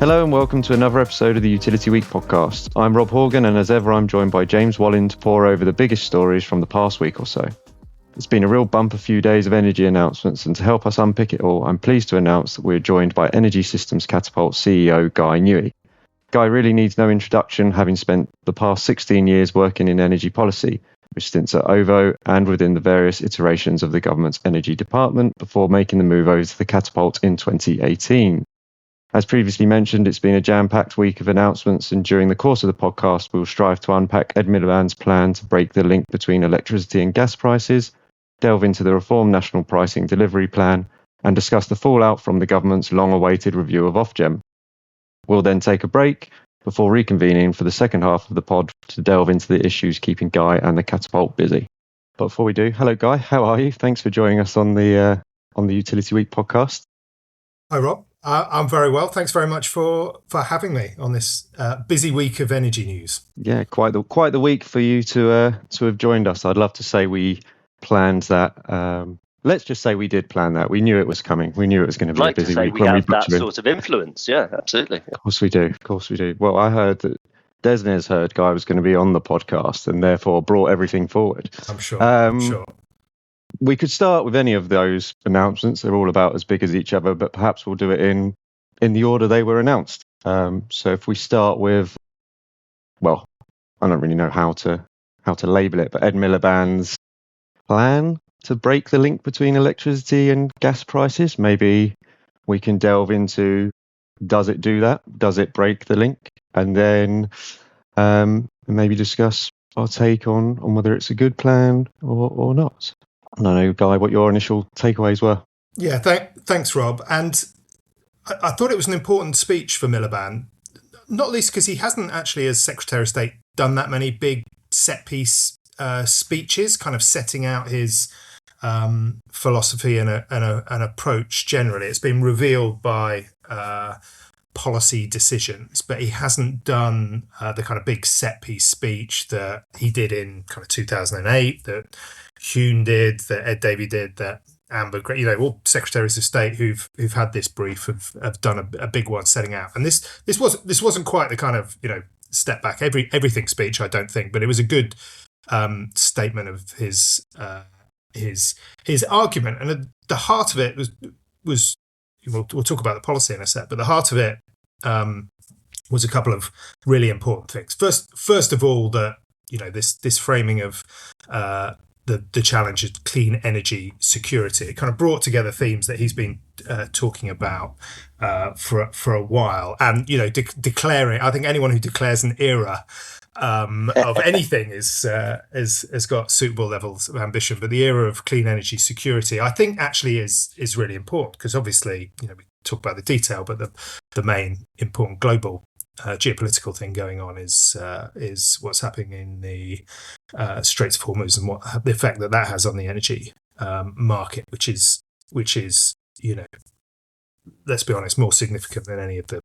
Hello and welcome to another episode of the Utility Week podcast. I'm Rob Horgan, and as ever I'm joined by James Wallin to pour over the biggest stories from the past week or so. It's been a real bumper few days of energy announcements, and to help us unpick it all, I'm pleased to announce that we're joined by Energy Systems Catapult CEO Guy Newey. Guy really needs no introduction, having spent the past 16 years working in energy policy, with stints at OVO and within the various iterations of the government's energy department before making the move over to the Catapult in 2018. As previously mentioned, it's been a jam-packed week of announcements, and during the course of the podcast, we'll strive to unpack Ed Miliband's plan to break the link between electricity and gas prices, delve into the Reformed National Pricing Delivery Plan, and discuss the fallout from the government's long-awaited review of Ofgem. We'll then take a break before reconvening for the second half of the pod to delve into the issues keeping Guy and the Catapult busy. But before we do, hello Guy, how are you? Thanks for joining us on the Utility Week podcast. Hi Rob, I'm very well. Thanks very much for having me on this busy week of energy news. Yeah, quite the week for you to have joined us. I'd love to say we planned that. Let's just say we did plan that. We knew it was coming. We knew it was going to be a busy week. We have that sort of influence. Yeah, absolutely. Of course we do. Well, I heard that Desnes heard Guy was going to be on the podcast and therefore brought everything forward. I'm sure. We could start with any of those announcements. They're all about as big as each other, but perhaps we'll do it in the order they were announced. So if we start with, well, I don't really know how to label it, but Ed Miliband's plan to break the link between electricity and gas prices. Maybe we can delve into, does it do that? Does it break the link? And then maybe discuss our take on whether it's a good plan or not. I don't know, Guy, what your initial takeaways were. Yeah, thanks, Rob. And I thought it was an important speech for Miliband, not least because he hasn't actually, as Secretary of State, done that many big set-piece speeches, kind of setting out his philosophy and an approach generally. It's been revealed by policy decisions, but he hasn't done the kind of big set-piece speech that he did in kind of 2008, that Hume did, that Ed Davey did, that Amber, all secretaries of state who've had this brief have done a big one setting out. And this wasn't quite the kind of step back everything speech, I don't think, but it was a good statement of his argument. And at the heart of it was we'll talk about the policy in a sec, but the heart of it was a couple of really important things. First of all, that this framing of the challenge of clean energy security. It kind of brought together themes that he's been talking about for a while, and declaring. I think anyone who declares an era of anything has got suitable levels of ambition. But the era of clean energy security, I think, actually is really important, because obviously we talk about the detail, but the main important global geopolitical thing going on is what's happening in the Straits of Hormuz and what the effect that has on the energy market, which is let's be honest, more significant than any of the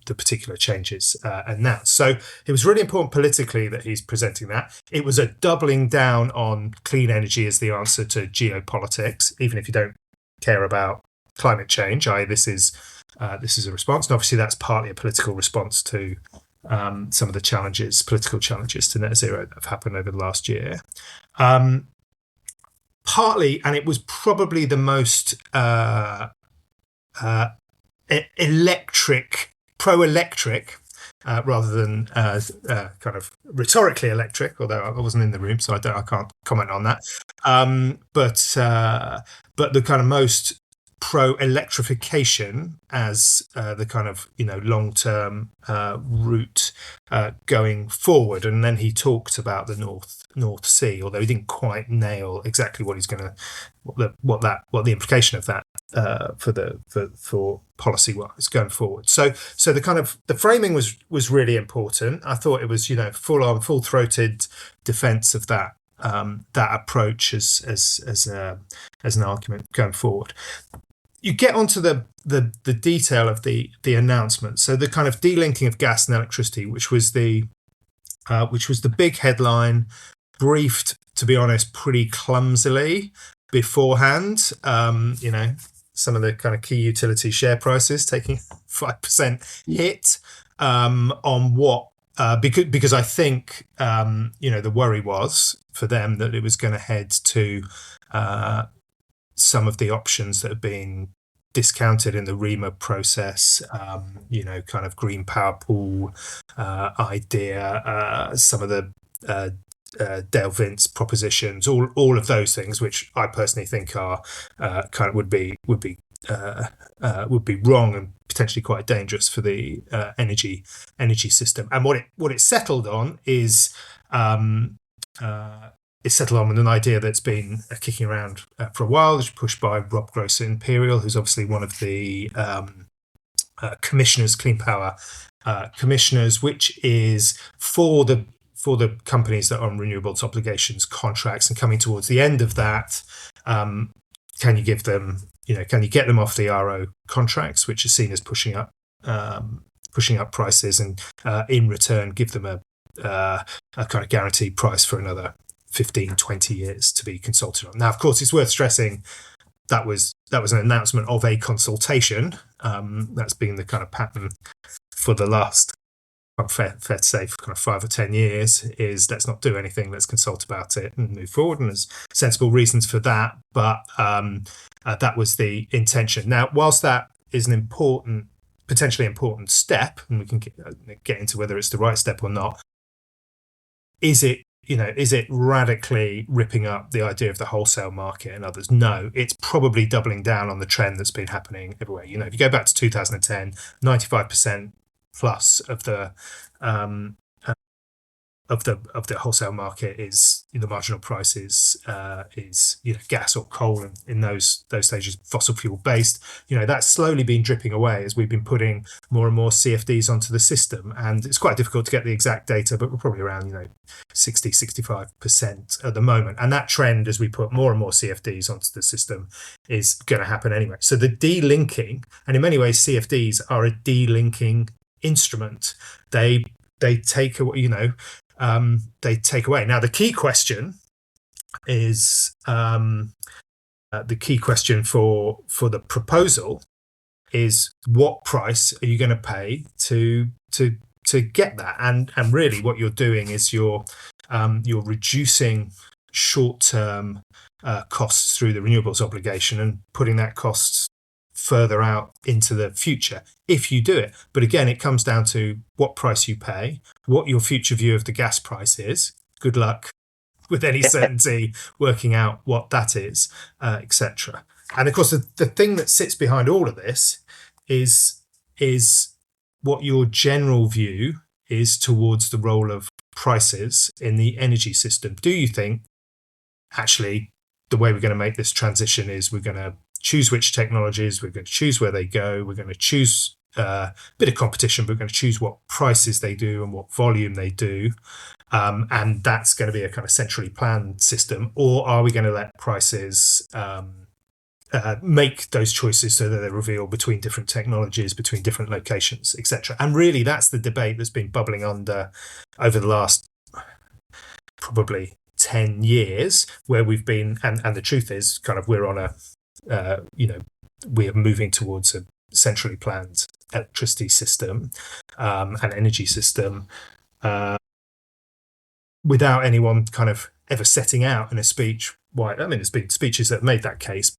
particular changes announced. So it was really important politically that he's presenting that. It was a doubling down on clean energy as the answer to geopolitics, even if you don't care about climate change. This is a response, and obviously that's partly a political response to some of the political challenges to net zero that have happened over the last year. Partly, and it was probably the most pro-electric, rather than kind of rhetorically electric, although I wasn't in the room, so I can't comment on that. But the kind of most pro-electrification as the kind of long-term route going forward. And then he talked about the North Sea, although he didn't quite nail exactly what he's going to what the implication of that for policy wise going forward. So the kind of the framing was really important. I thought it was full-throated defence of that approach as an argument going forward. You get onto the detail of the announcement. So the kind of delinking of gas and electricity, which was the big headline, briefed, to be honest, pretty clumsily beforehand. some of the kind of key utility share prices taking 5% hit on what because I think the worry was for them that it was going to head to some of the options that have been discounted in the REMA process, kind of green power pool idea, some of the Dale Vince propositions, all of those things, which I personally think are kind of would be wrong and potentially quite dangerous for the energy system. And what it settled on is it's settled on with an idea that's been kicking around for a while. It's pushed by Rob Grosser-Imperial, who's obviously one of the commissioners, Clean Power commissioners, which is for the companies that are on renewables obligations contracts, and coming towards the end of that, can you give them, can you get them off the RO contracts, which are seen as pushing up prices, and in return give them a kind of guaranteed price for another 15, 20 years to be consulted on. Now, of course, it's worth stressing that was an announcement of a consultation. That's been the kind of pattern for the last, fair to say, for kind of 5 or 10 years, is let's not do anything, let's consult about it and move forward. And there's sensible reasons for that, but that was the intention. Now, whilst that is an potentially important step, and we can get into whether it's the right step or not, is it radically ripping up the idea of the wholesale market and others? No, it's probably doubling down on the trend that's been happening everywhere. If you go back to 2010, 95% plus of the wholesale market is the marginal price is gas or coal, and in those stages fossil fuel based. That's slowly been dripping away as we've been putting more and more CFDs onto the system, and it's quite difficult to get the exact data, but we're probably around 60-65% at the moment, and that trend, as we put more and more CFDs onto the system, is going to happen anyway. So the delinking, and in many ways CFDs are a delinking instrument. They take away, they take away. Now, the key question is the key question for the proposal is, what price are you going to pay to get that? And really, what you're doing is you're reducing short-term costs through the renewables obligation and putting that cost further out into the future if you do it. But again, it comes down to what price you pay, what your future view of the gas price is. Good luck with any certainty working out what that is, etc. And of course, the thing that sits behind all of this is what your general view is towards the role of prices in the energy system. Do you think actually the way we're going to make this transition is we're going to choose which technologies, we're going to choose where they go, we're going to choose a bit of competition, but we're going to choose what prices they do and what volume they do, and that's going to be a kind of centrally planned system? Or are we going to let prices make those choices so that they reveal between different technologies, between different locations, etc.? And really, that's the debate that's been bubbling under over the last probably 10 years, where we've been, and the truth is, kind of, we're on a we are moving towards a centrally planned electricity system and energy system without anyone kind of ever setting out in a speech why. I mean, there's been speeches that have made that case,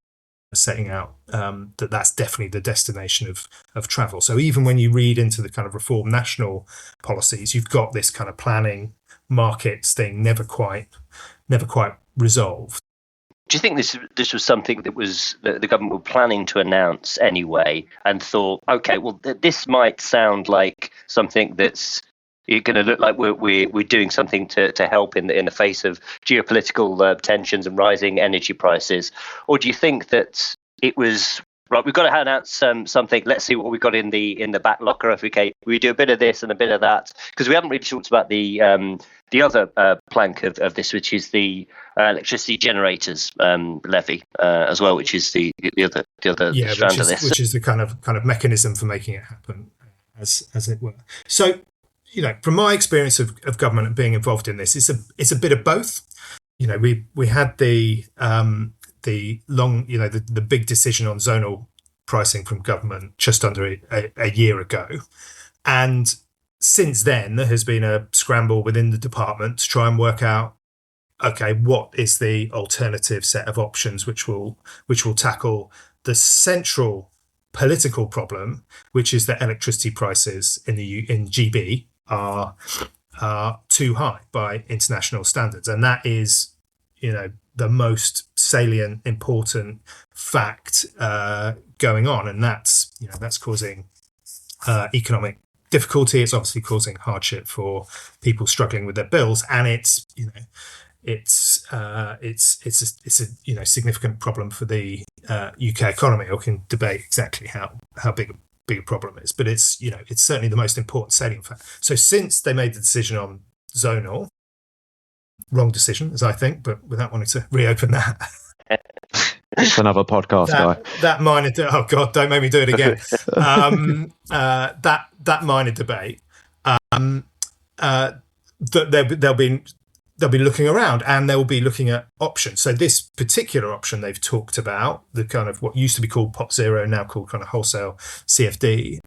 setting out that that's definitely the destination of travel. So even when you read into the kind of reform national policies, you've got this kind of planning markets thing never quite resolved. Do you think this was something that the government were planning to announce anyway, and thought, okay, well, this might sound like something that's going to look like we're doing something to help in the face of geopolitical tensions and rising energy prices? Or do you think that it was, right, we've got to announce something, let's see what we've got in the back locker, if we do a bit of this and a bit of that? Because we haven't really talked about the other plank of this, which is the electricity generators levy as well, which is the other strand of this, which is the kind of mechanism for making it happen, as it were. So, from my experience of government and being involved in this, it's a bit of both. We had the the big decision on zonal pricing from government just under a year ago. And since then, there has been a scramble within the department to try and work out, okay, what is the alternative set of options which will tackle the central political problem, which is that electricity prices in GB are too high by international standards, and that is, the most salient, important fact going on, and that's causing economic difficulty. It's obviously causing hardship for people struggling with their bills, and it's a significant problem for the UK economy. We can debate exactly how big a problem it is, but it's certainly the most important salient fact. So since they made the decision on zonal, wrong decision, as I think, but without wanting to reopen that. It's another podcast, Guy. That minor, oh God, don't make me do it again. That minor debate, they'll be looking around, and they'll be looking at options. So this particular option they've talked about, the kind of what used to be called Pot Zero, now called kind of wholesale CFD,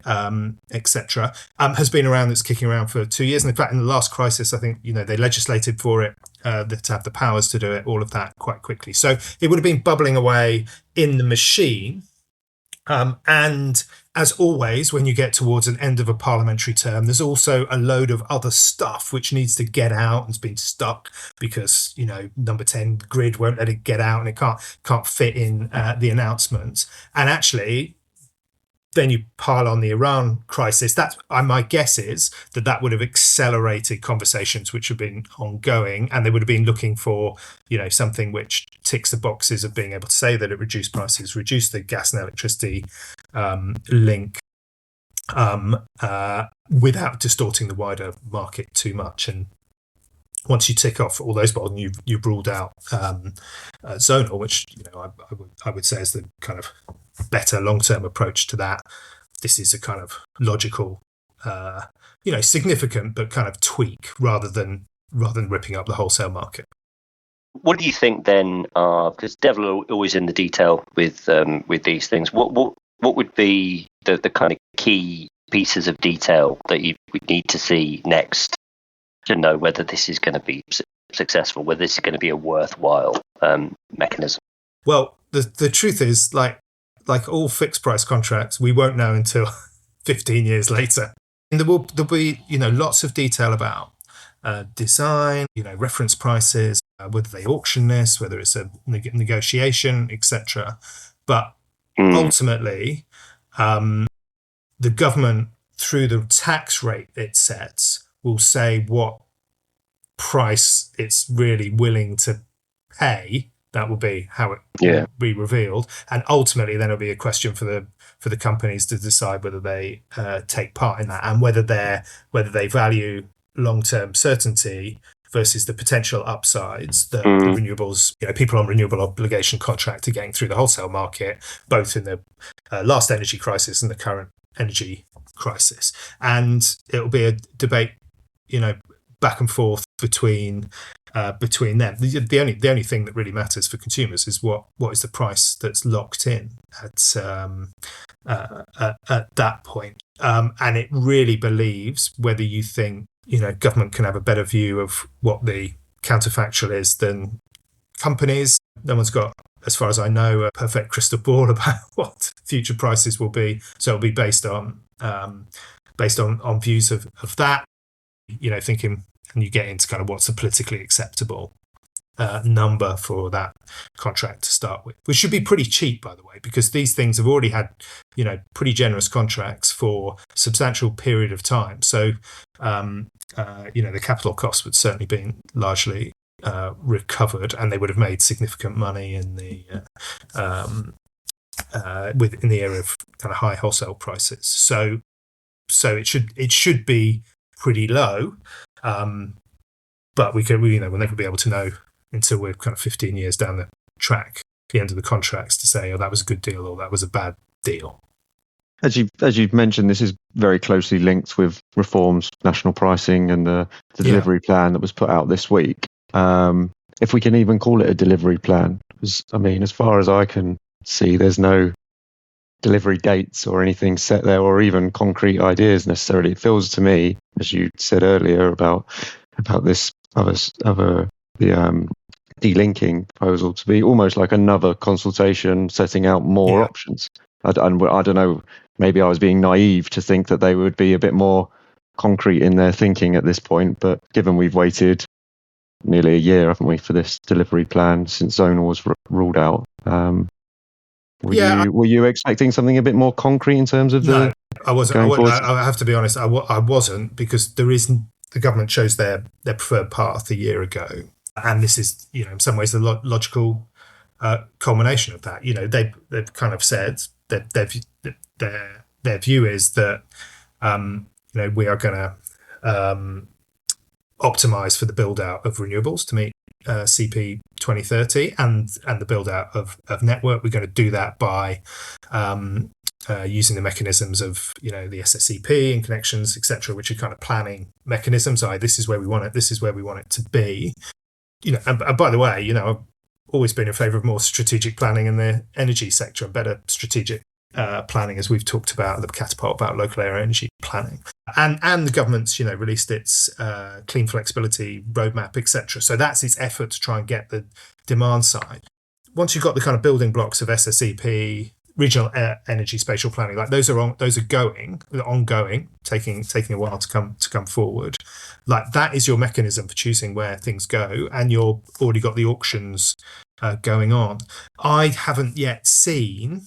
etc., has been around. It's kicking around for 2 years. And in fact, in the last crisis, I think, they legislated for it, to have the powers to do it, all of that quite quickly. So it would have been bubbling away in the machine. And as always, when you get towards an end of a parliamentary term, there's also a load of other stuff which needs to get out and's been stuck because, number 10 grid won't let it get out and it can't fit in the announcements. And actually, then you pile on the Iran crisis. My guess is that would have accelerated conversations which have been ongoing, and they would have been looking for, something which ticks the boxes of being able to say that it reduced prices, reduced the gas and electricity link without distorting the wider market too much. And once you tick off all those boxes, you've ruled out zonal, which I would say is the kind of better long-term approach to that. This is a kind of logical, significant but kind of tweak rather than ripping up the wholesale market. What do you think then? Because devil are always in the detail with these things. What would be the kind of key pieces of detail that you would need to see next to know whether this is going to be successful, whether this is going to be a worthwhile mechanism? Well, the truth is, like all fixed price contracts, we won't know until 15 years later. And there'll be lots of detail about design, reference prices, whether they auction this, whether it's a negotiation, etc. But ultimately, the government, through the tax rate it sets, will say what price it's really willing to pay. That will be how it will be revealed, and ultimately, then it'll be a question for the companies to decide whether they take part in that, and whether they value long-term certainty versus the potential upsides that the renewables, people on renewable obligation contract are getting through the wholesale market, both in the last energy crisis and the current energy crisis. And it'll be a debate, back and forth between them. The only thing that really matters for consumers is what is the price that's locked in at that point. And it really believes whether you think government can have a better view of what the counterfactual is than companies. No one's got, as far as I know, a perfect crystal ball about what future prices will be. So it'll be based on views of that. Thinking, and you get into kind of what's a politically acceptable number for that contract to start with, which should be pretty cheap, by the way, because these things have already had, pretty generous contracts for a substantial period of time. So, the capital costs would certainly be largely recovered, and they would have made significant money in the in the area of kind of high wholesale prices. So it should be pretty low, but we'll never be able to know until we're kind of 15 years down the track, the end of the contracts, to say, oh, that was a good deal or that was a bad deal. As you've mentioned, this is very closely linked with reforms, national pricing, and the delivery plan that was put out this week. If we can even call it a delivery plan, I mean, as far as I can see, there's no delivery dates or anything set there, or even concrete ideas necessarily. It feels to me, as you said earlier, about this other the delinking proposal to be almost like another consultation, setting out more options. I don't know. Maybe I was being naive to think that they would be a bit more concrete in their thinking at this point. But given we've waited nearly a year, haven't we, for this delivery plan since zonal was ruled out? Were you expecting something a bit more concrete in terms of No, I wasn't. I have to be honest. I wasn't, because the government chose their preferred path a year ago, and this is, in some ways, the logical culmination of that. They've kind of said that their view is that we are going to optimize for the build out of renewables to meet CP 2030 and the build out of network. We're going to do that by using the mechanisms of the SSEP and connections, etc., which are kind of planning mechanisms. This is where we want it. This is where we want it to be. And by the way, I've always been in favour of more strategic planning in the energy sector and better strategic planning, as we've talked about the Catapult, about local area energy planning, and the government's released its clean flexibility roadmap, etc. So that's its effort to try and get the demand side. Once you've got the kind of building blocks of SSEP, regional energy spatial planning, like those are ongoing, taking a while to come forward. Like that is your mechanism for choosing where things go, and you've already got the auctions going on. I haven't yet seen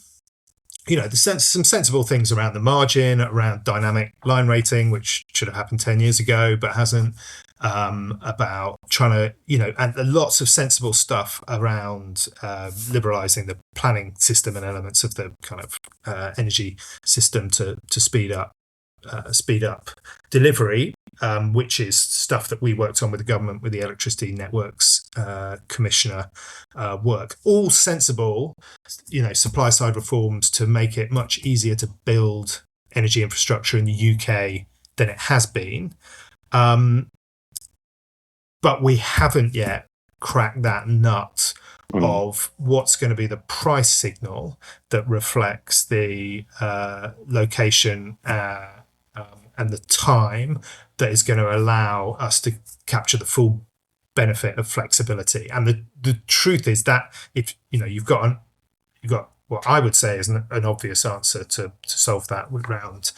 some sensible things around the margin, around dynamic line rating, which should have happened 10 years ago, but hasn't, about trying to, and lots of sensible stuff around liberalising the planning system and elements of the kind of energy system to speed up delivery, which is stuff that we worked on with the government, with the Electricity Networks Commissioner work. All sensible, supply side reforms to make it much easier to build energy infrastructure in the UK than it has been. But we haven't yet cracked that nut of what's going to be the price signal that reflects the location and the time that is going to allow us to capture the full benefit of flexibility. And the truth is that if you've got what I would say is an obvious answer to solve that around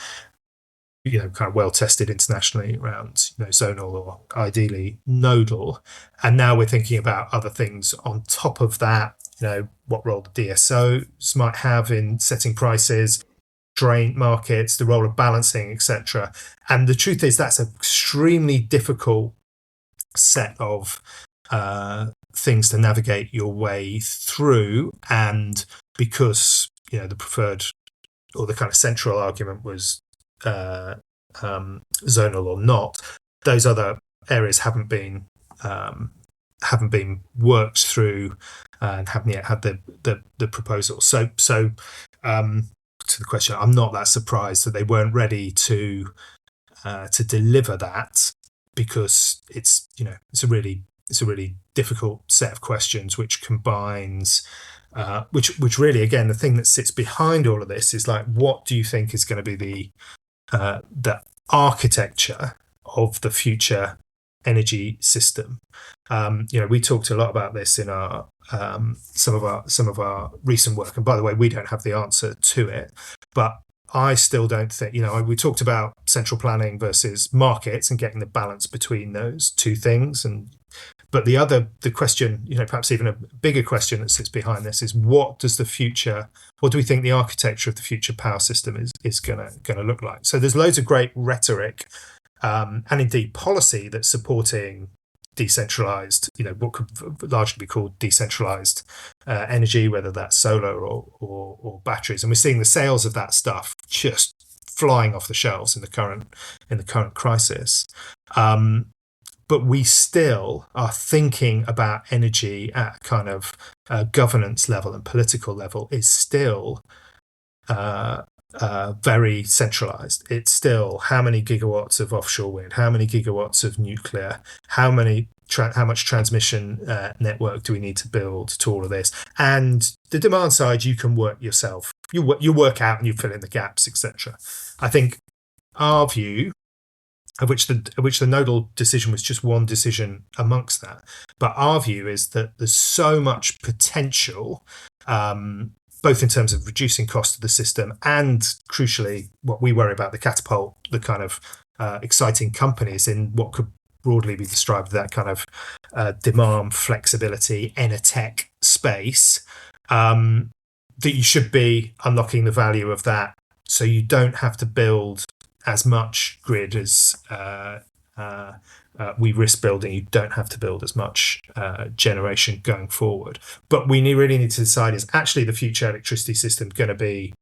kind of well tested internationally around zonal or ideally nodal. And now we're thinking about other things on top of that. What role the DSOs might have in setting prices, drain markets, the role of balancing, etc. And the truth is that's an extremely difficult set of things to navigate your way through. And because the preferred or the kind of central argument was zonal or not, those other areas haven't been worked through and haven't yet had the proposal. So to the question, I'm not that surprised that they weren't ready to deliver that, because it's a really difficult set of questions which combines which really, again, the thing that sits behind all of this is like, what do you think is going to be the architecture of the future energy system? We talked a lot about this in our some of our recent work, and by the way, we don't have the answer to it, but I still don't think, we talked about central planning versus markets and getting the balance between those two things. But the question, perhaps even a bigger question that sits behind this is, what do we think the architecture of the future power system is going to look like? So there's loads of great rhetoric and indeed policy that's supporting decentralized, what could largely be called decentralized energy, whether that's solar or batteries. And we're seeing the sales of that stuff just flying off the shelves in the current crisis. But we still are thinking about energy at a kind of governance level and political level is still very centralized. It's still how many gigawatts of offshore wind, how many gigawatts of nuclear, how many how much transmission network do we need to build to all of this? And the demand side, you can work yourself. You work out and you fill in the gaps, etc. I think our view, of which the nodal decision was just one decision amongst that, but our view is that there's so much potential, both in terms of reducing cost of the system and, crucially, what we worry about, the catapult, the kind of exciting companies in what could broadly be described as that kind of demand, flexibility, tech space, that you should be unlocking the value of that, so you don't have to build as much grid as we risk building. You don't have to build as much generation going forward. But we really need to decide, is actually the future electricity system going to be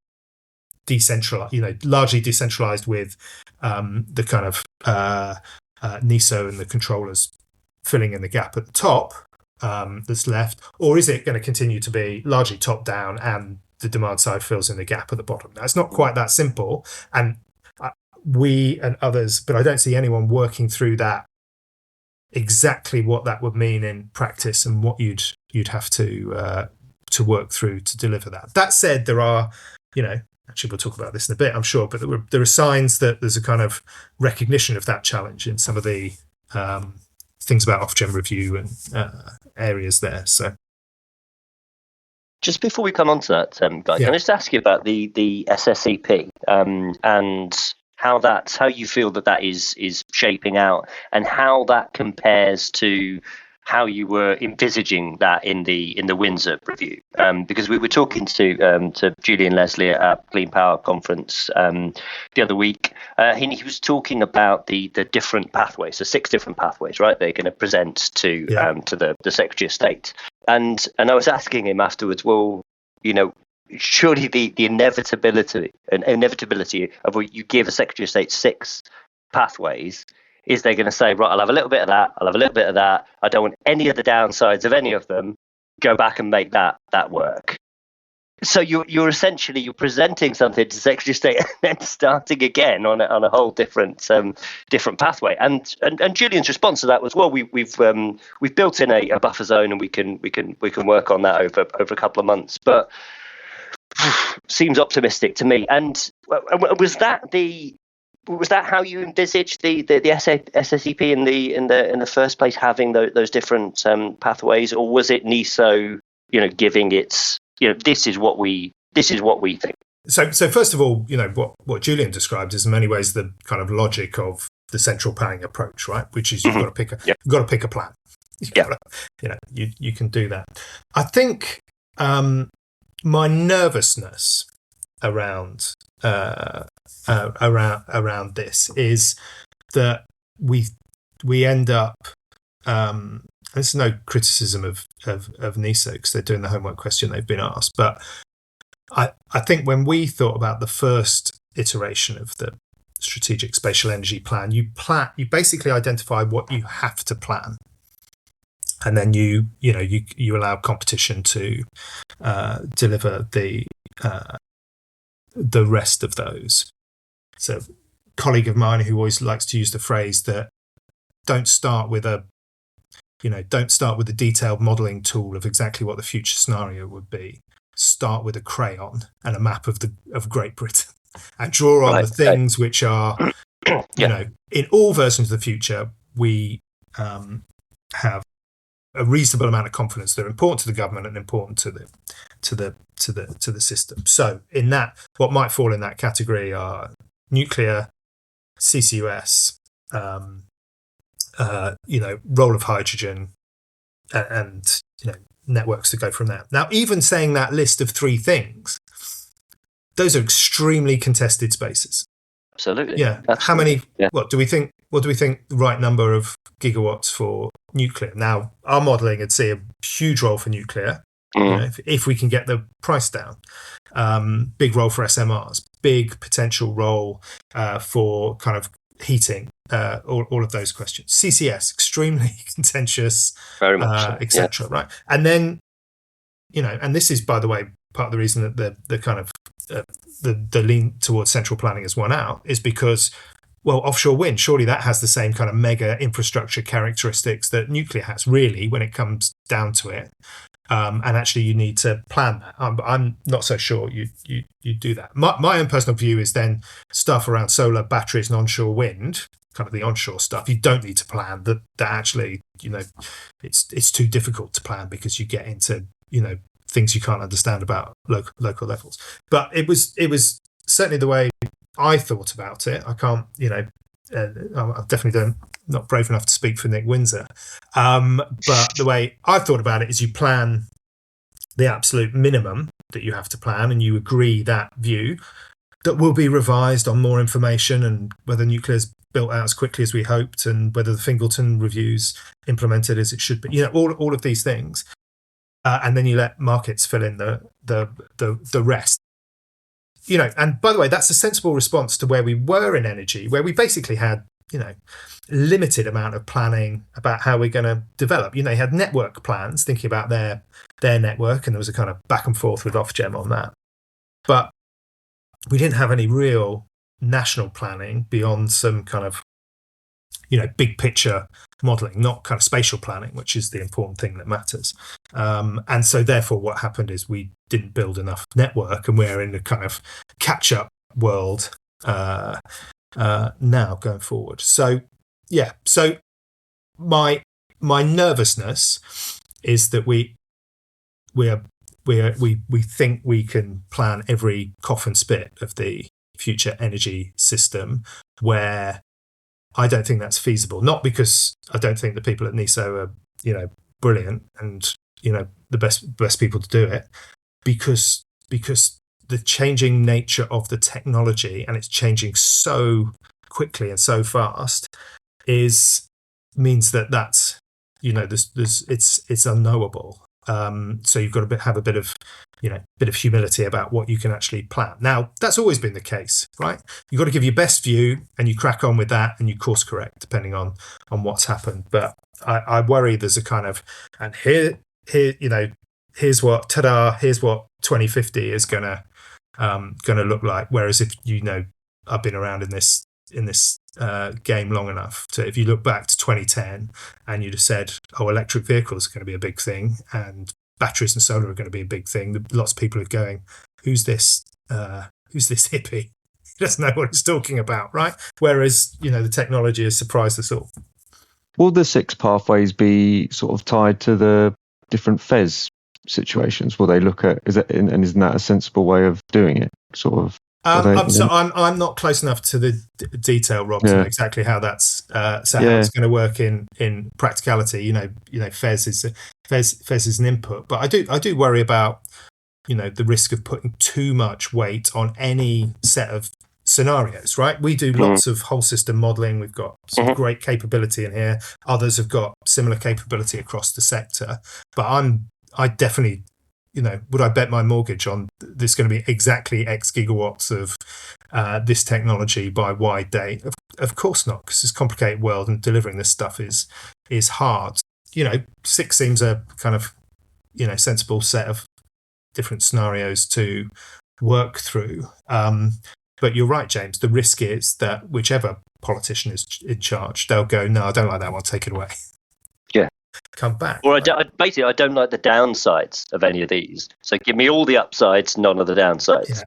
decentralized, largely decentralized, with the kind of NESO and the controllers filling in the gap at the top that's left, or is it going to continue to be largely top down and the demand side fills in the gap at the bottom? Now, it's not quite that simple, and we and others, but I don't see anyone working through that, exactly what that would mean in practice and what you'd have to work through to deliver that. That said, there are, actually we'll talk about this in a bit, I'm sure, but there are signs that there's a kind of recognition of that challenge in some of the things about Ofgem review and areas there. So, just before we come on to that, Guy, can I just ask you about the SSEP and how you feel that is shaping out, and how that compares to how you were envisaging that in the Windsor review? Because we were talking to Julian Leslie at Clean Power Conference the other week. He was talking about the different pathways, the 6 different pathways, right? They're going to present to the Secretary of State. And I was asking him afterwards, well, surely the inevitability of what you give a Secretary of State 6 pathways, is they're going to say, right, I'll have a little bit of that, I'll have a little bit of that, I don't want any of the downsides of any of them, go back and make that work. So you're essentially presenting something to Secretary of State and then starting again on a whole different pathway. And Julian's response to that was, well, we've built in a buffer zone, and we can work on that over a couple of months. But seems optimistic to me. And was that how you envisaged the SSEP in the first place, having those different pathways, or was it NESO, giving its, this is what we think? So first of all, what Julian described is in many ways the kind of logic of the central planning approach, right? Which is you've got to pick a plan. You can do that. I think my nervousness around this is that we end up. There's no criticism of NESO, because they're doing the homework question they've been asked. But I think when we thought about the first iteration of the Strategic Spatial Energy Plan, you basically identify what you have to plan, and then you allow competition to deliver the rest of those. So, a colleague of mine who always likes to use the phrase that don't start with a detailed modelling tool of exactly what the future scenario would be. Start with a crayon and a map of Great Britain, and draw on the things which are, in all versions of the future, we have a reasonable amount of confidence they're important to the government and important to the system. So, in that, what might fall in that category are nuclear, CCUS, role of hydrogen, and networks to go from there. Now, even saying that list of 3 things, those are extremely contested spaces. Absolutely. Yeah. Absolutely. How many? Yeah. What do we think the right number of gigawatts for nuclear? Now, our modelling would see a huge role for nuclear. If we can get the price down. Big role for SMRs. Big potential role for kind of heating. All of those questions. CCS, extremely contentious, very much, etc. Right, and then, and this is, by the way, part of the reason that the kind of the lean towards central planning has won out, is because well, offshore wind, surely that has the same kind of mega infrastructure characteristics that nuclear has, really, when it comes down to it. And actually, you need to plan that. I'm not so sure you do that. My own personal view is then stuff around solar, batteries, and onshore wind, kind of the onshore stuff. You don't need to plan that. That actually, it's too difficult to plan because you get into things you can't understand about local levels. But it was certainly the way I thought about it. I can't, I definitely not brave enough to speak for Nick Windsor. But the way I thought about it is you plan the absolute minimum that you have to plan, and you agree that view that will be revised on more information and whether nuclear's built out as quickly as we hoped and whether the Fingleton review's implemented as it should be. All of these things. And then you let markets fill in the rest. And by the way, that's a sensible response to where we were in energy, where we basically had, limited amount of planning about how we're going to develop. You had network plans thinking about their network, and there was a kind of back and forth with Ofgem on that. But we didn't have any real national planning beyond some kind of, big picture modelling, not kind of spatial planning, which is the important thing that matters. And so therefore what happened is we didn't build enough network, and we're in a kind of catch-up world now going forward. So my nervousness is that we think we can plan every cough and spit of the future energy system, where I don't think that's feasible. Not because I don't think the people at NESO are, brilliant and, the best people to do it, because the changing nature of the technology, and it's changing so quickly and so fast, means that's it's unknowable. So you've got to have a bit of humility about what you can actually plan. Now, that's always been the case, right? You've got to give your best view and you crack on with that and you course correct depending on what's happened. But I worry there's a kind of, and here's what 2050 is gonna look like. Whereas if I've been around in this game long enough to, if you look back to 2010 and you'd have said, electric vehicles are going to be a big thing and batteries and solar are going to be a big thing, lots of people are going, who's this hippie? He doesn't know what he's talking about, right? Whereas the technology has surprised us all. Will the 6 pathways be sort of tied to the different FES situations? Will they look at, isn't that a sensible way of doing it? Sort of. I'm not close enough to the detail, Rob, to know exactly how that's how it's going to work in practicality. FES is an input, but I do worry about the risk of putting too much weight on any set of scenarios. Right? We do lots of whole system modelling. We've got some great capability in here. Others have got similar capability across the sector, but I definitely. Would I bet my mortgage on there's going to be exactly X gigawatts of this technology by Y date? Of course not, because it's a complicated world and delivering this stuff is hard. 6 seems a kind of sensible set of different scenarios to work through. But you're right, James. The risk is that whichever politician is in charge, they'll go, no, I don't like that one, take it away. Come back. Or I don't like the downsides of any of these. So give me all the upsides, none of the downsides. Yeah.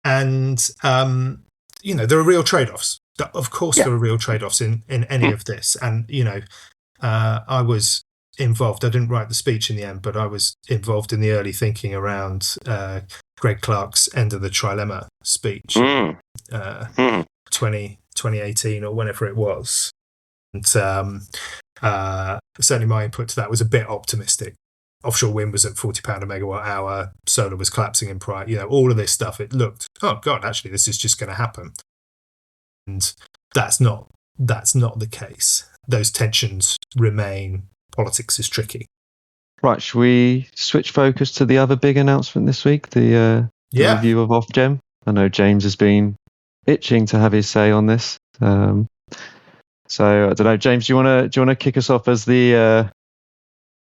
And, there are real trade-offs. Of course, there are real trade-offs in any of this. And, I was involved. I didn't write the speech in the end, but I was involved in the early thinking around Greg Clark's End of the Trilemma speech, 2018 or whenever it was. And certainly my input to that was a bit optimistic. Offshore wind was at £40 a megawatt hour, solar was collapsing in price, all of this stuff. It looked, oh God, actually this is just going to happen. And that's not the case. Those tensions remain. Politics is tricky. Right, should we switch focus to the other big announcement this week, the review of Ofgem? I know James has been itching to have his say on this. So I don't know, James, do you want to kick us off as the?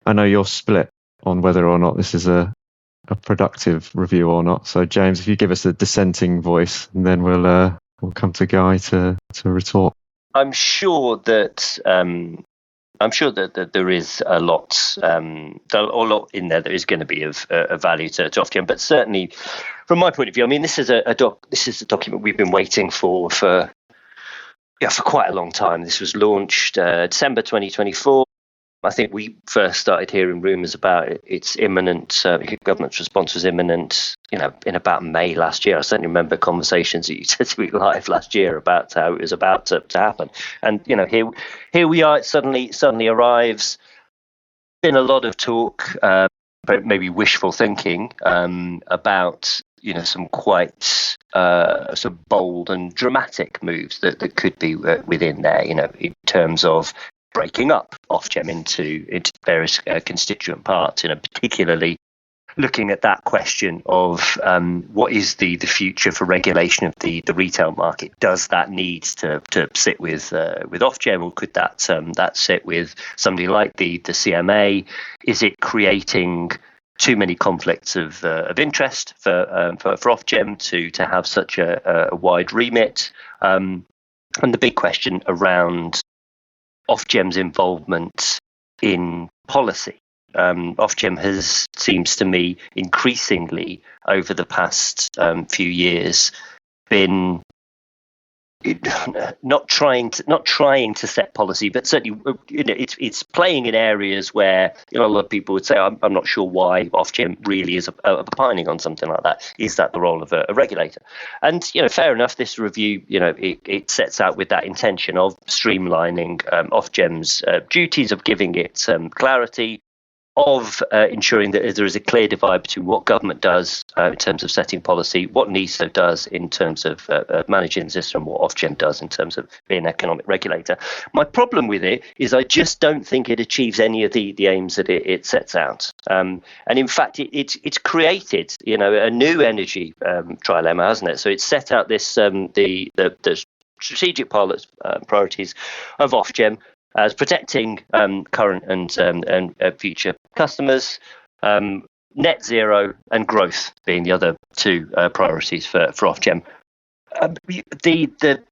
I know you're split on whether or not this is a productive review or not. So James, if you give us a dissenting voice, and then we'll we'll come to Guy to retort. I'm sure that that there is a lot in there that is going to be of value to Ofgem, but certainly from my point of view, I mean, this is a document we've been waiting for quite a long time. This was launched December 2024. I think we first started hearing rumours about its imminent, government's response was imminent, in about May last year. I certainly remember conversations that you said to me live last year about how it was about to happen. And, here we are, it suddenly arrives. Been a lot of talk, but maybe wishful thinking, about, some quite some bold and dramatic moves that could be within there, in terms of breaking up Ofgem into various constituent parts, particularly looking at that question of what is the future for regulation of the retail market. Does that need to sit with Ofgem, or could that sit with somebody like the CMA? Is it creating too many conflicts of interest for Ofgem to have such a wide remit? And the big question around Ofgem's involvement in policy. Ofgem seems to me, increasingly over the past few years, been not trying to set policy, but certainly it's playing in areas where a lot of people would say, I'm not sure why Ofgem really is opining on something like that. Is that the role of a regulator? And fair enough. This review, it sets out with that intention of streamlining Ofgem's duties, of giving it clarity, of ensuring that there is a clear divide between what government does in terms of setting policy, what NESO does in terms of managing the system, what Ofgem does in terms of being an economic regulator. My problem with it is I just don't think it achieves any of the aims that it sets out. And in fact, it's created, a new energy trilemma, hasn't it? So it's set out this the strategic priorities of Ofgem as protecting current and future customers, net zero and growth being the other two priorities for Ofgem. The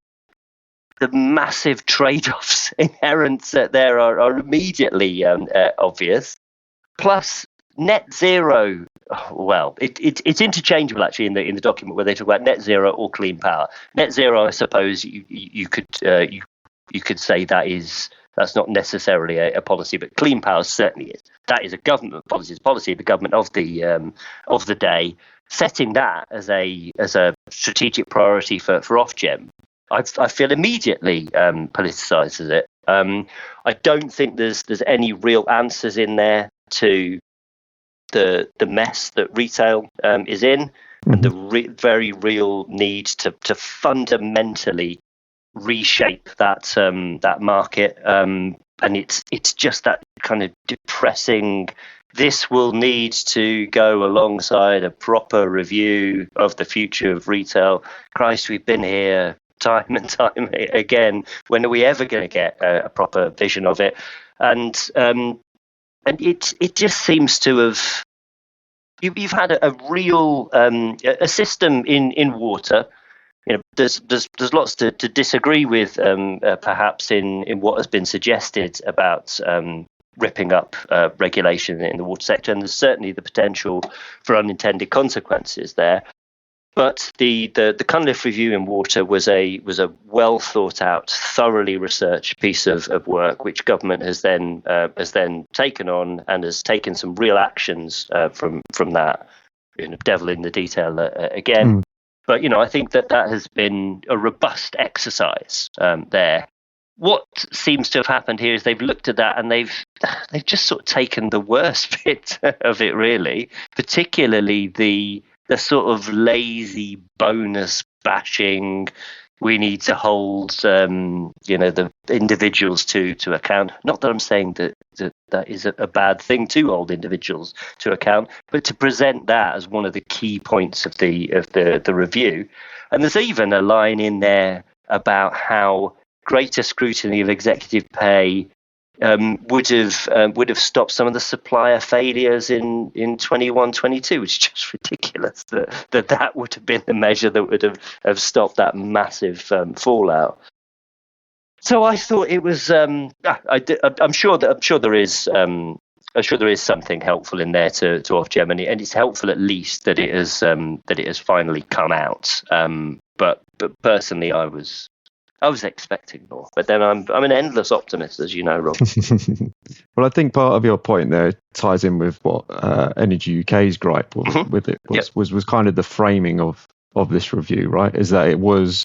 massive trade-offs inherent there are immediately obvious. Plus, net zero, well, it's interchangeable actually in the document where they talk about net zero or clean power. Net zero, I suppose you could say that's not necessarily a policy, but clean power certainly is. That is a government policy. It's policy of the government of the day. Setting that as a strategic priority for Ofgem, I feel immediately politicises it. I don't think there's any real answers in there to the mess that retail is in, and the very real need to fundamentally reshape that market, and it's just that kind of depressing. This will need to go alongside a proper review of the future of retail. Christ, we've been here time and time again. When are we ever going to get a proper vision of it? And it just seems to have. You've had a real a system in water. There's lots to disagree with, perhaps in what has been suggested about ripping up regulation in the water sector, and there's certainly the potential for unintended consequences there. But the Cunliffe review in water was a well thought out, thoroughly researched piece of work, which government has then taken on and has taken some real actions from that. Devil in the detail again. But, I think that has been a robust exercise there. What seems to have happened here is they've looked at that and they've just sort of taken the worst bit of it, really, particularly the sort of lazy bonus bashing. We need to hold, the individuals to account. Not that I'm saying that is a bad thing to hold individuals to account, but to present that as one of the key points of the review. And there's even a line in there about how greater scrutiny of executive pay would have stopped some of the supplier failures in 21-22, which is just ridiculous that would have been the measure that would have stopped that massive fallout. So I thought it was. I'm sure there is. I'm sure there is something helpful in there to Ofgem, and it's helpful at least that it has finally come out. But personally, I was expecting more, but then I'm an endless optimist, as you know, Rob. Well, I think part of your point there ties in with what Energy UK's gripe was with it was kind of the framing of this review, right? Is that it was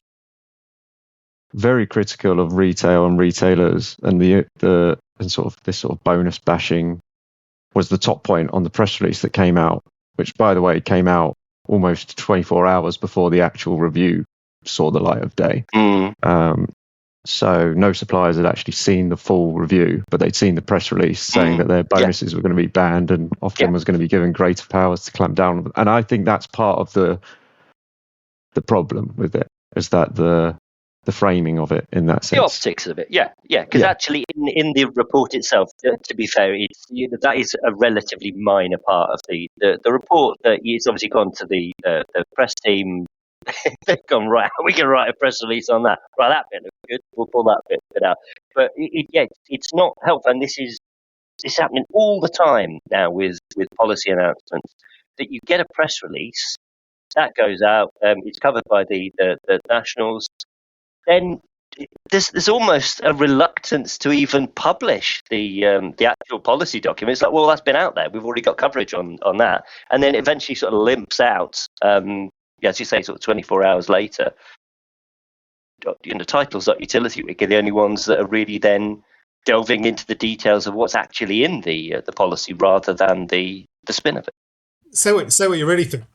very critical of retail and retailers, and this sort of bonus bashing was the top point on the press release that came out, which, by the way, came out almost 24 hours before the actual review saw the light of day. So no suppliers had actually seen the full review, but they'd seen the press release saying that their bonuses were going to be banned and Ofgem was going to be given greater powers to clamp down on them. And I think that's part of the problem with it, is that the framing of it in that sense. The optics of it, because actually in the report itself, to be fair, that is a relatively minor part of the report. It's obviously gone to the press team. They've gone, right, we can write a press release on that. Right, that bit looks good. We'll pull that bit out. But it's not helpful, and this is happening all the time now with policy announcements. That you get a press release that goes out, it's covered by the nationals. Then there's almost a reluctance to even publish the actual policy document. It's like, well, that's been out there. We've already got coverage on that, and then eventually sort of limps out. As you say, sort of 24 hours later. Titles.utility week are the only ones that are really then delving into the details of what's actually in the policy rather than the spin of it. Say what you really think.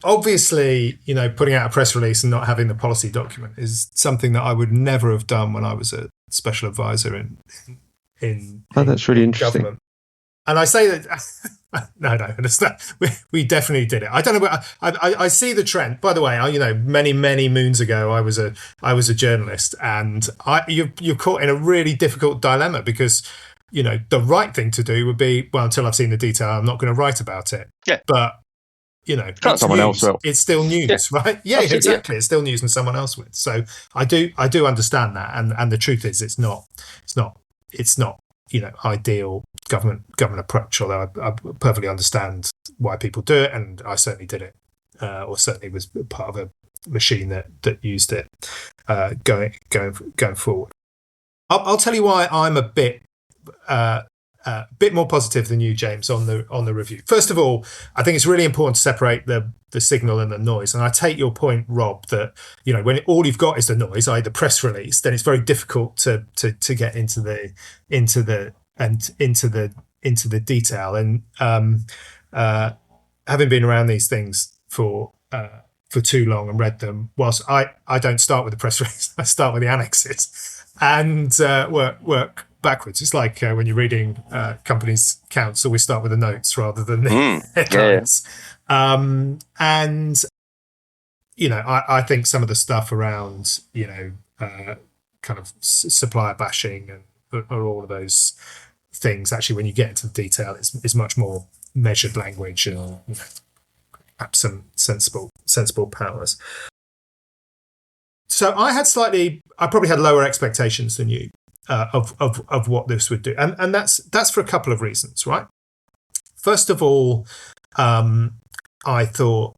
Obviously, putting out a press release and not having the policy document is something that I would never have done when I was a special advisor in that's really interesting. Government. And I say that no, we definitely did it. I don't know. I see the trend. By the way, many moons ago, I was a journalist, and you're caught in a really difficult dilemma because the right thing to do would be, well, until I've seen the detail, I'm not going to write about it. Yeah. But someone else will. It's still news, right? Yeah, absolutely. Exactly. It's still news, and someone else will. So I do understand that, and the truth is, it's not ideal government approach, although I perfectly understand why people do it, and I certainly did it, or certainly was part of a machine that used it going forward. I'll tell you why I'm a bit more positive than you, James, on the review. First of all, I think it's really important to separate the signal and the noise. And I take your point, Rob, that when all you've got is the noise, i.e. the press release, then it's very difficult to get into the detail. And having been around these things for too long and read them, whilst I don't start with the press release, I start with the annexes and work backwards. It's like when you're reading companies' accounts, always start with the notes rather than the headlines. Yeah. And I think some of the stuff around kind of supplier bashing and or all of those things, actually, when you get into the detail, it's much more measured language and absent sensible powers. So I probably had lower expectations than you of what this would do, and that's for a couple of reasons, right? First of all, I thought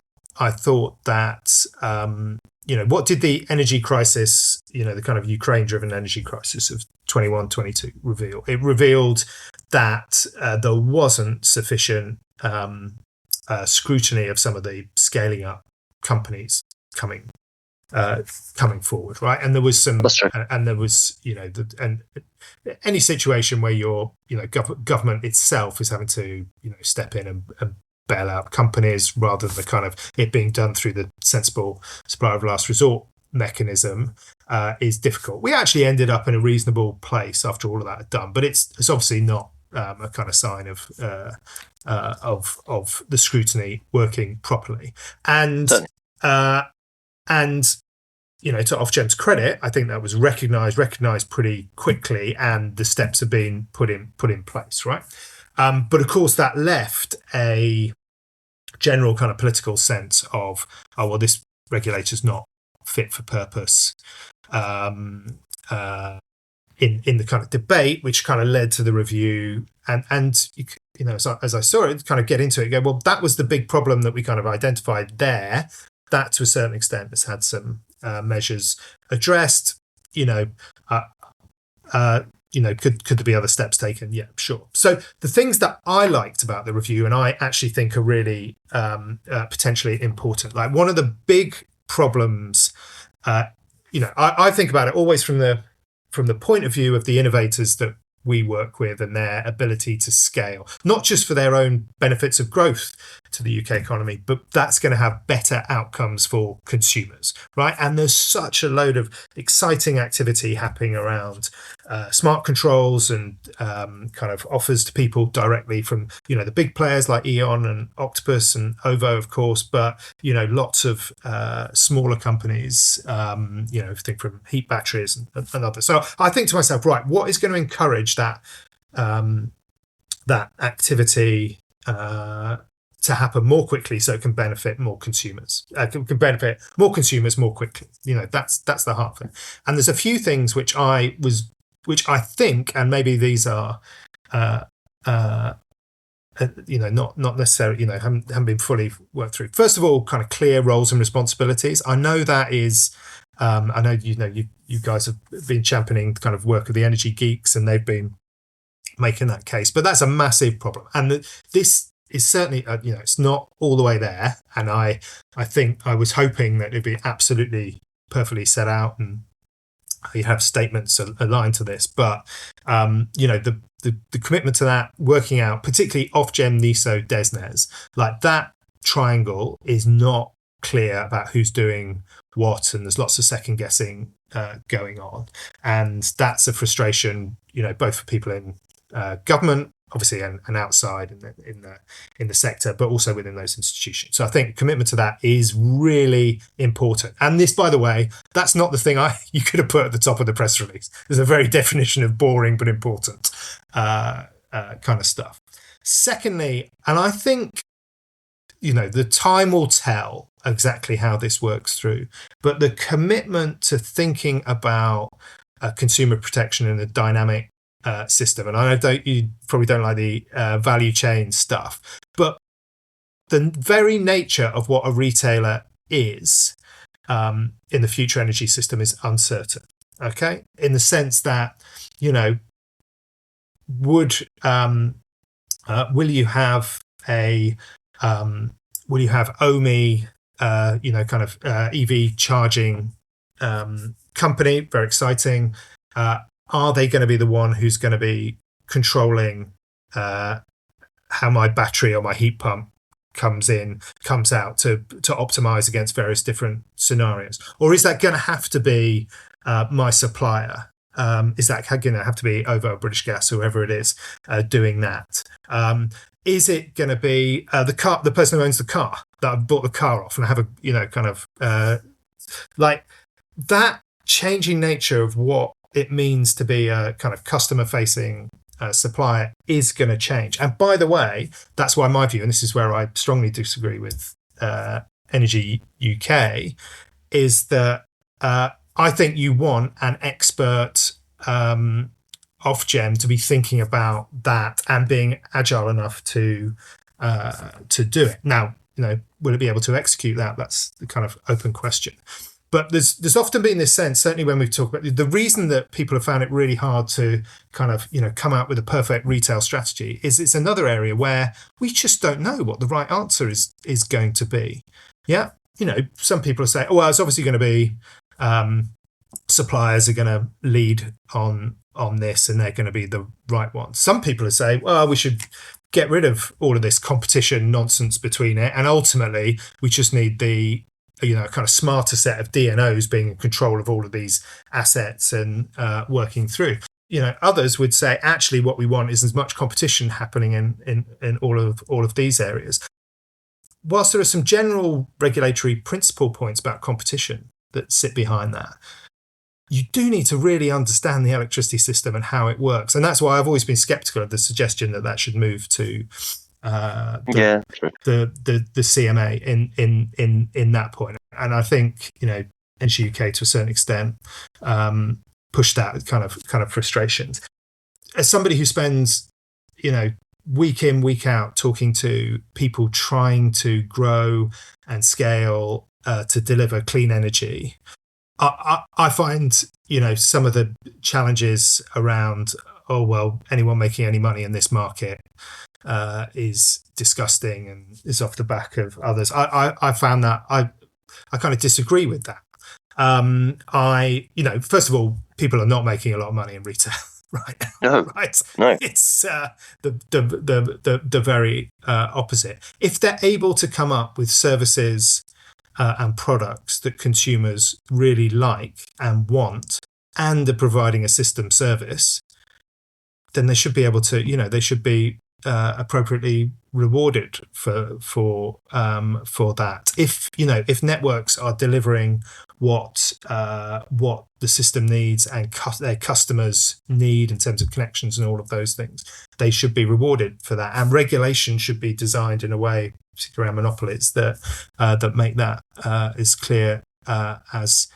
that what did the energy crisis, the kind of Ukraine-driven energy crisis of 21-22 reveal? It revealed that there wasn't sufficient scrutiny of some of the scaling up companies coming forward, right? And there was some, and there was, and any situation where your, government itself is having to, step in and bail out companies rather than the kind of it being done through the sensible supplier of last resort mechanism is difficult. We actually ended up in a reasonable place after all of that had done, but it's obviously not a kind of sign of the scrutiny working properly. And to Ofgem's credit, I think that was recognised pretty quickly, and the steps have been put in place, right? But of course, that left a general kind of political sense of, oh well, this regulator's not fit for purpose. In the kind of debate, which kind of led to the review, and as I saw it, kind of get into it, go, well, that was the big problem that we kind of identified there. That to a certain extent has had some measures addressed. Could there be other steps taken? Yeah, sure. So the things that I liked about the review, and I actually think are really potentially important, like one of the big problems, I think about it always from the point of view of the innovators that we work with and their ability to scale, not just for their own benefits of growth to the UK economy, but that's going to have better outcomes for consumers, right? And there's such a load of exciting activity happening around smart controls and kind of offers to people directly from, the big players like Eon and Octopus and OVO, of course, but, lots of smaller companies, everything from heat batteries and others. So I think to myself, right, what is going to encourage that activity to happen more quickly, so it can benefit more consumers. Can benefit more consumers more quickly. That's the heart of it. And there's a few things which I think, and maybe these are, not necessarily, haven't been fully worked through. First of all, kind of clear roles and responsibilities. I know that is. I know you guys have been championing the kind of work of the energy geeks, and they've been making that case. But that's a massive problem, and this is certainly, it's not all the way there. And I think I was hoping that it'd be absolutely perfectly set out, and you have statements aligned to this. But the commitment to that, working out, particularly Ofgem, NESO, DESNES, like that triangle is not clear about who's doing what, and there's lots of second guessing going on, and that's a frustration, both for people in government, obviously, and outside in the sector, but also within those institutions. So I think commitment to that is really important. And this, by the way, that's not the thing you could have put at the top of the press release. There's a very definition of boring but important kind of stuff. Secondly, and I think the time will tell exactly how this works through, but the commitment to thinking about consumer protection in a dynamic system. And I know you probably don't like the value chain stuff, but the very nature of what a retailer is in the future energy system is uncertain. Okay, in the sense that will you have OMI, kind of EV charging company? Very exciting. Are they going to be the one who's going to be controlling how my battery or my heat pump comes out to optimize against various different scenarios? Or is that going to have to be my supplier? Is that going to have to be OVO, British Gas, whoever it is, doing that? Is it going to be the person who owns the car that I've bought the car off and have a kind of like that changing nature of what it means to be a kind of customer-facing supplier is going to change. And by the way, that's why my view, and this is where I strongly disagree with Energy UK, is that I think you want an expert Ofgem to be thinking about that and being agile enough to do it. Now, will it be able to execute that? That's the kind of open question. But there's often been this sense, certainly when we talk about the reason that people have found it really hard to kind of, come out with a perfect retail strategy is it's another area where we just don't know what the right answer is going to be. Yeah. Some people are saying, well, it's obviously going to be suppliers are going to lead on this and they're going to be the right ones. Some people are saying, well, we should get rid of all of this competition nonsense between it. And ultimately, we just need the kind of smarter set of DNOs being in control of all of these assets and working through. Others would say, actually, what we want is as much competition happening in all of these areas. Whilst there are some general regulatory principle points about competition, that sit behind that. You do need to really understand the electricity system and how it works, and that's why I've always been sceptical of the suggestion that should move to the CMA in that point. And I think Energy UK to a certain extent push that kind of frustrations. As somebody who spends week in, week out talking to people trying to grow and scale to deliver clean energy, I find some of the challenges around anyone making any money in this market is disgusting and is off the back of others. I found that I kind of disagree with that. First of all, people are not making a lot of money in retail. Right. No. Right. No. It's the very opposite. If they're able to come up with services and products that consumers really like and want, and are providing a system service, then they should be able to. They should be appropriately rewarded for that. If networks are delivering what the system needs and their customers need in terms of connections and all of those things, they should be rewarded for that. And regulation should be designed in a way, particularly around monopolies, that make that as clear as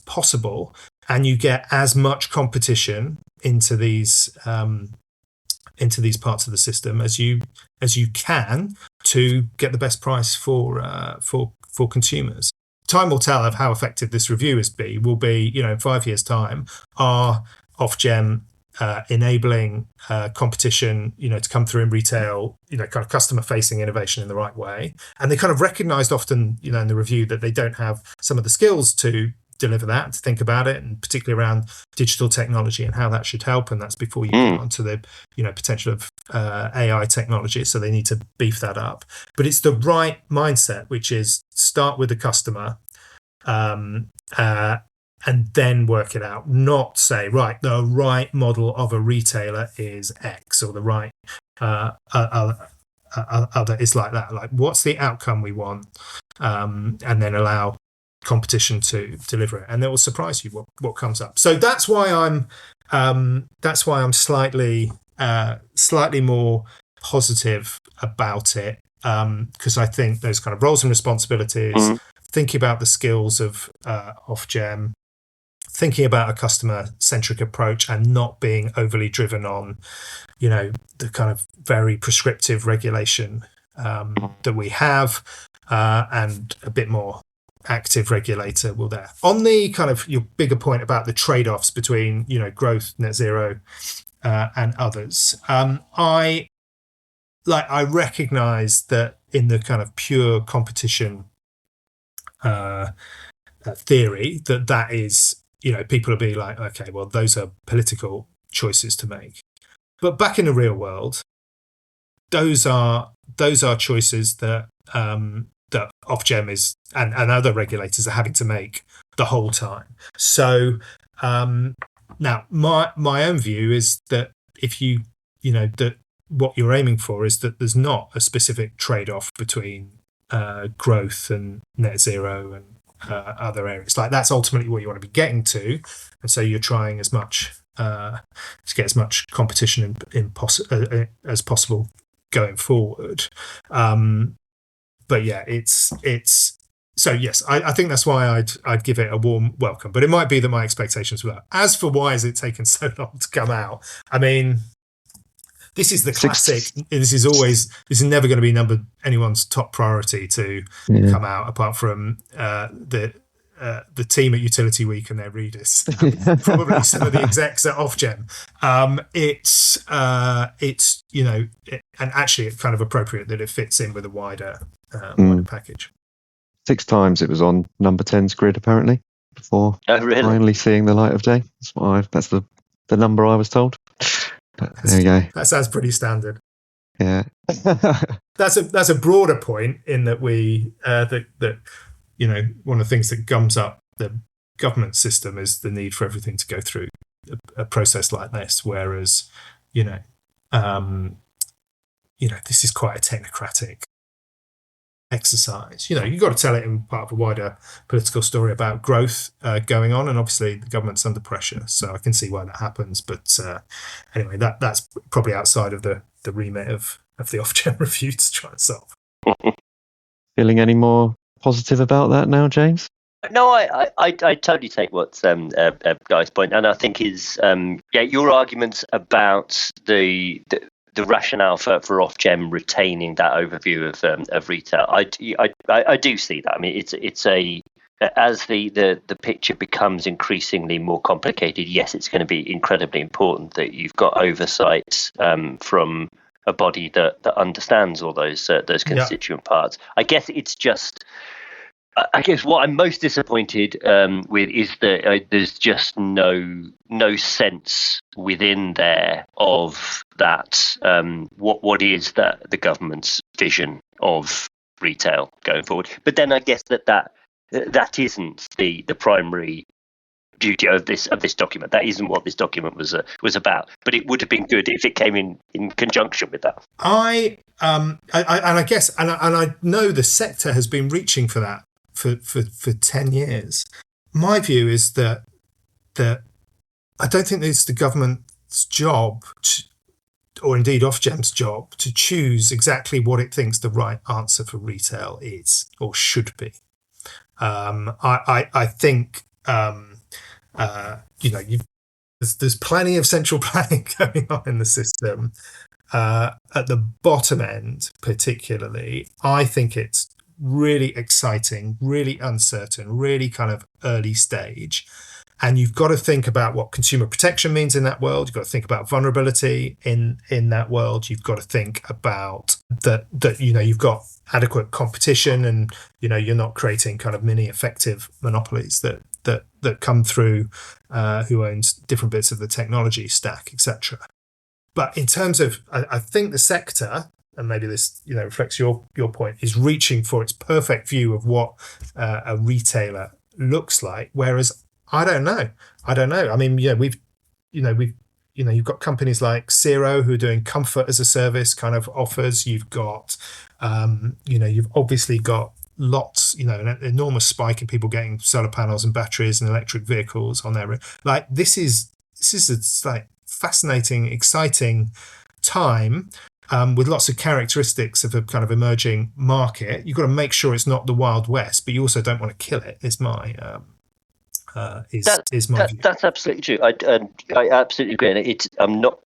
possible, and you get as much competition into these parts of the system as you can to get the best price for consumers. Time will tell of how effective this review will be. In 5 years' time, are Ofgem enabling competition, to come through in retail, kind of customer-facing innovation in the right way? And they kind of recognised often, in the review, that they don't have some of the skills to deliver that, to think about it, and particularly around digital technology and how that should help. And that's before you get onto the potential of AI technology. So they need to beef that up. But it's the right mindset, which is start with the customer and then work it out. Not say, right, the right model of a retailer is X, or the right other is like that. Like, what's the outcome we want, and then allow competition to deliver it, and it will surprise you what comes up. So that's why I'm slightly more positive about it, because I think those kind of roles and responsibilities, thinking about the skills of Ofgem, thinking about a customer-centric approach, and not being overly driven on the kind of very prescriptive regulation that we have, and a bit more active regulator will there. On the kind of your bigger point about the trade-offs between growth, net zero, and others, I recognise that in the kind of pure competition theory, that is, people will be like, okay, well, those are political choices to make. But back in the real world, those are choices that that Ofgem is and other regulators are having to make the whole time. So now my own view is that if that what you're aiming for is that there's not a specific trade-off between growth and net zero and other areas. Like, that's ultimately what you want to be getting to, and so you're trying as much to get as much competition as possible going forward. But yeah, it's so yes, I think that's why I'd give it a warm welcome. But it might be that my expectations were low. As for why has it taken so long to come out, I mean, this is the classic. This is never going to be anyone's top priority to come out, apart from the team at Utility Week and their readers, probably some of the execs at Ofgem. It's and actually it's kind of appropriate that it fits in with a wider package. 6 times it was on number 10's grid, apparently, before finally seeing the light of day. That's the number I was told. But there you go. That sounds pretty standard. Yeah. That's a broader point in that we that one of the things that gums up the government system is the need for everything to go through a process like this, whereas this is quite a technocratic exercise. You've got to tell it in part of a wider political story about growth going on, and obviously the government's under pressure, so I can see why that happens. But anyway, that's probably outside of the remit of the Ofgem review to try and solve. Feeling any more positive about that now, James? No, I totally take what's Guy's point, and I think is your arguments about the rationale for Ofgem retaining that overview of retail. I do see that. I mean, it's as the picture becomes increasingly more complicated. Yes, it's going to be incredibly important that you've got oversight from a body that understands all those constituent parts. I guess it's just. I guess what I'm most disappointed with is that there's just no sense within there of that. What is that the government's vision of retail going forward? But then I guess that isn't the primary duty of this document. That isn't what this document was about. But it would have been good if it came in conjunction with that. I guess I know the sector has been reaching for that for 10 years. My view is that I don't think it's the government's job or indeed Ofgem's job to choose exactly what it thinks the right answer for retail is or should be. I think there's plenty of central planning going on in the system. At the bottom end, particularly, I think it's really exciting, really uncertain, really kind of early stage. And you've got to think about what consumer protection means in that world. You've got to think about vulnerability in that world. You've got to think about that you've got adequate competition, and you're not creating kind of mini effective monopolies that come through who owns different bits of the technology stack, etc. But in terms of, I think the sector, and maybe this reflects your point, is reaching for its perfect view of what a retailer looks like. Whereas I don't know. I mean, you've got companies like Xero who are doing comfort as a service kind of offers. You've got, you've obviously got lots, an enormous spike in people getting solar panels and batteries and electric vehicles on their, like, this is a like fascinating, exciting time. With lots of characteristics of a kind of emerging market. You've got to make sure it's not the Wild West, but you also don't want to kill it. Is my view. That's absolutely true. I absolutely agree. And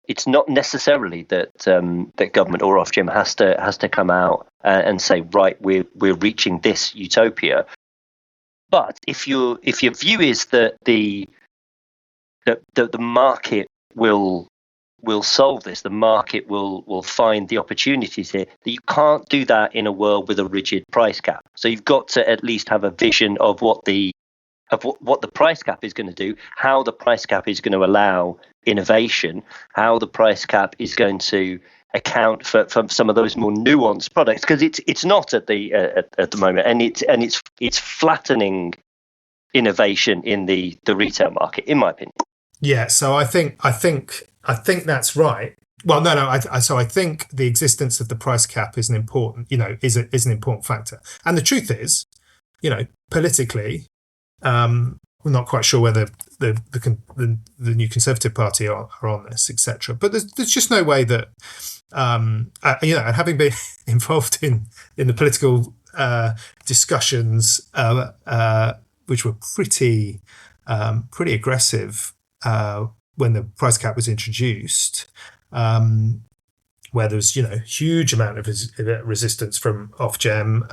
it's not necessarily that that government or Ofgem has to come out and say, right, we're reaching this utopia. But if your view is that the market will solve this, the market will find the opportunities here, that you can't do that in a world with a rigid price cap. So you've got to at least have a vision of what the price cap is going to do, how the price cap is going to allow innovation, how the price cap is going to account for some of those more nuanced products, because it's not at the moment, and it's flattening innovation in the retail market, in my opinion. Yeah, so I think that's right. Well, no. So I think the existence of the price cap is an important, is an important factor. And the truth is, politically, we're not quite sure whether the new Conservative Party are on this, etc. But there's just no way that, and having been involved in the political discussions, which were pretty aggressive. When the price cap was introduced, where there was, huge amount of resistance from Ofgem,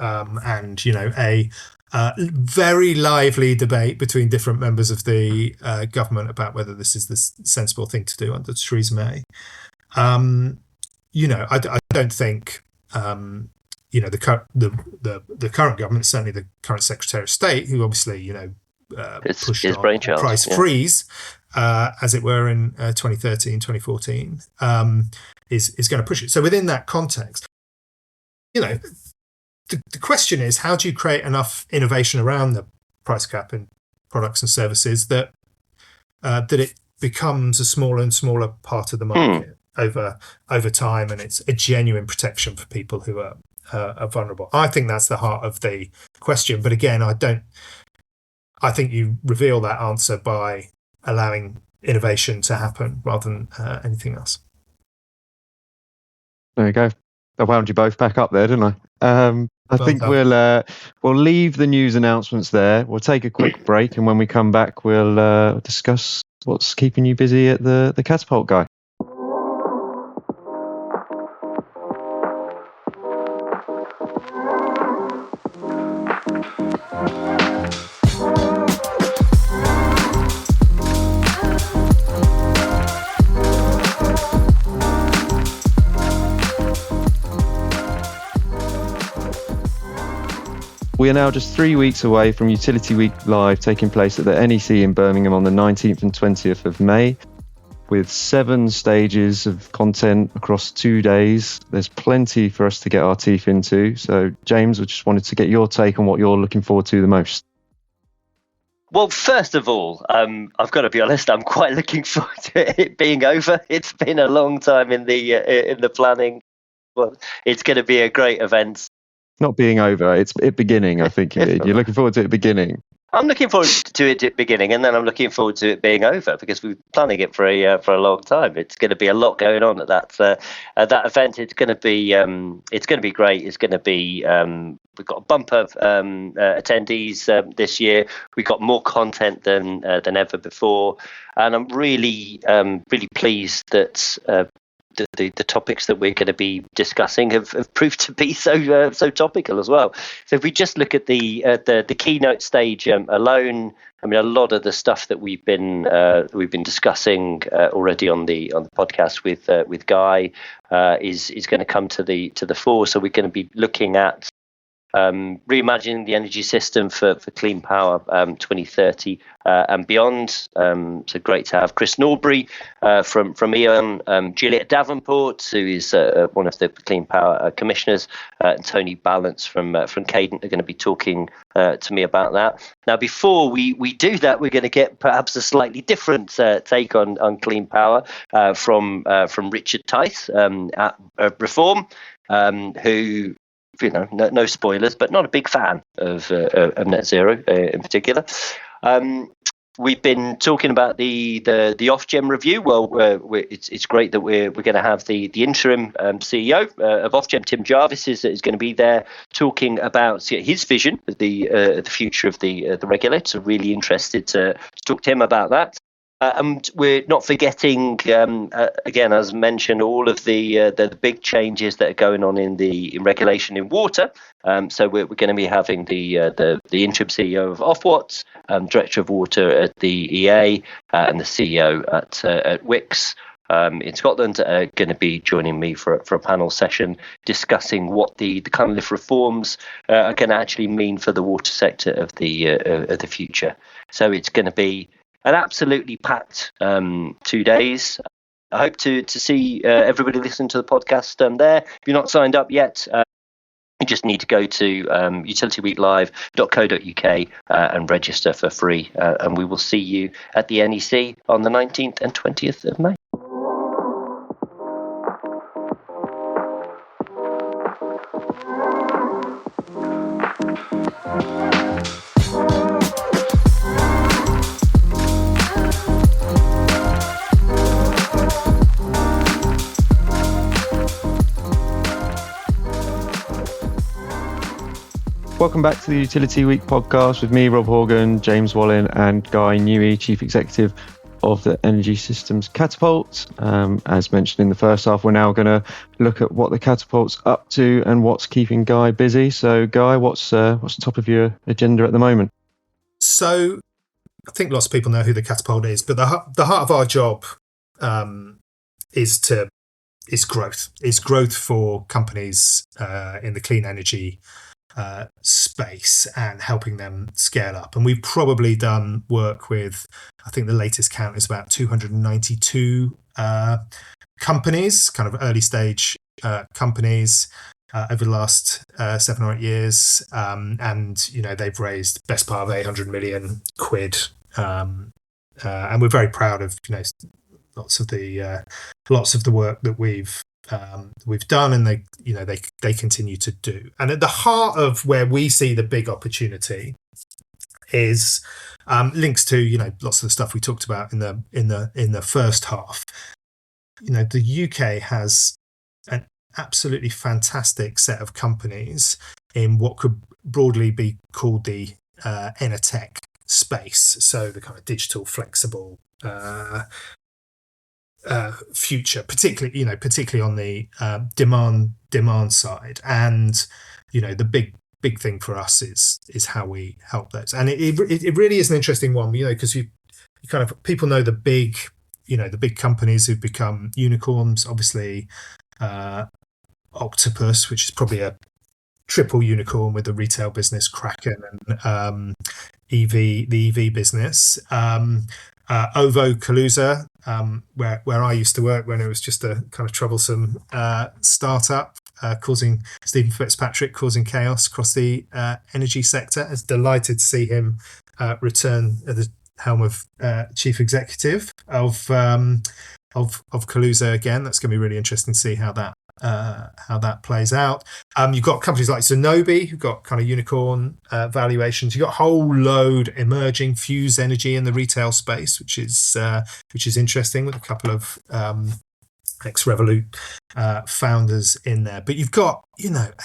and, a very lively debate between different members of the government about whether this is the sensible thing to do under Theresa May. I don't think, the current government, certainly the current Secretary of State, who obviously, pushed his on price freeze, as it were, in 2013, 2014, is going to push it. So within that context, the question is, how do you create enough innovation around the price cap in products and services that it becomes a smaller and smaller part of the market over time, and it's a genuine protection for people who are are vulnerable. I think that's the heart of the question. But again, I think you reveal that answer by allowing innovation to happen rather than anything else. There you go. I wound you both back up there, didn't I? I think we'll leave the news announcements there. We'll take a quick break, and when we come back, we'll discuss what's keeping you busy at the Catapult, Guy. We are now just 3 weeks away from Utility Week Live taking place at the NEC in Birmingham on the 19th and 20th of May, with 7 stages of content across 2 days. There's plenty for us to get our teeth into. So, James, I just wanted to get your take on what you're looking forward to the most. Well, first of all, I've got to be honest, I'm quite looking forward to it being over. It's been a long time in the planning. Well, it's going to be a great event. Not being over, it's it beginning, I think you mean. You're looking forward to it beginning. I'm looking forward to it beginning, and then I'm looking forward to it being over, because we've been planning it for a long time. It's going to be a lot going on at that event. It's going to be great. It's going to be we've got a bumper of attendees this year. We've got more content than ever before, and I'm really pleased that the topics that we're going to be discussing have proved to be so topical as well. So if we just look at the keynote stage alone, I mean, a lot of the stuff that we've been discussing already on the podcast with Guy is going to come to the fore. So we're going to be looking at reimagining the energy system for clean power 2030 and beyond. So great to have Chris Norbury from E.ON, Juliet Davenport, who is one of the clean power commissioners, and Tony Balance from Cadent are going to be talking to me about that. Now, before we do that, we're going to get perhaps a slightly different take on clean power from Richard Tice at Reform, who, you know, no spoilers, but not a big fan of net zero in particular. We've been talking about the Ofgem review. Well, it's great that we're going to have the interim CEO of Ofgem, Tim Jarvis, is going to be there talking about his vision of the future of the regulator. So really interested to talk to him about that. And we're not forgetting, again, as mentioned, all of the big changes that are going on in regulation in water. So we're going to be having the interim CEO of Ofwat, Director of Water at the EA, and the CEO at Wix in Scotland are going to be joining me for a panel session discussing what the kind of reforms are going to actually mean for the water sector of the future. So it's going to be an absolutely packed 2 days. I hope to see everybody listen to the podcast there. If you're not signed up yet, you just need to go to utilityweeklive.co.uk and register for free. And we will see you at the NEC on the 19th and 20th of May. Welcome back to the Utility Week podcast with me, Rob Horgan, James Wallin, and Guy Newey, Chief Executive of the Energy Systems Catapult. As mentioned in the first half, we're now going to look at what the Catapult's up to and what's keeping Guy busy. So, Guy, what's top of your agenda at the moment? So, I think lots of people know who the Catapult is, but the heart of our job is growth. Is growth for companies in the clean energy space and helping them scale up. And we've probably done work with, I think the latest count is about 292 companies, kind of early stage companies over the last 7 or 8 years. And, you know, they've raised best part of 800 million quid. And we're very proud of, you know, lots of the work that we've we've done, and they continue to do. And at the heart of where we see the big opportunity is links to lots of the stuff we talked about in the first half. The UK has an absolutely fantastic set of companies in what could broadly be called the Enertech space. So the kind of digital, flexible future, particularly on the demand side. And the big thing for us is how we help those. And it really is an interesting one, because you kind of, people know the big companies who've become unicorns. Obviously, Octopus, which is probably a triple unicorn with the retail business, Kraken, and the EV business. Ovo Kaluza, where I used to work when it was just a kind of troublesome startup, causing Stephen Fitzpatrick causing chaos across the energy sector. I was delighted to see him return at the helm of chief executive of Kaluza again. That's going to be really interesting to see how that plays out. You've got companies like Zenobi, who've got kind of unicorn valuations. You've got a whole load emerging, Fuse Energy in the retail space, which is interesting, with a couple of ex-Revolut founders in there. But you've got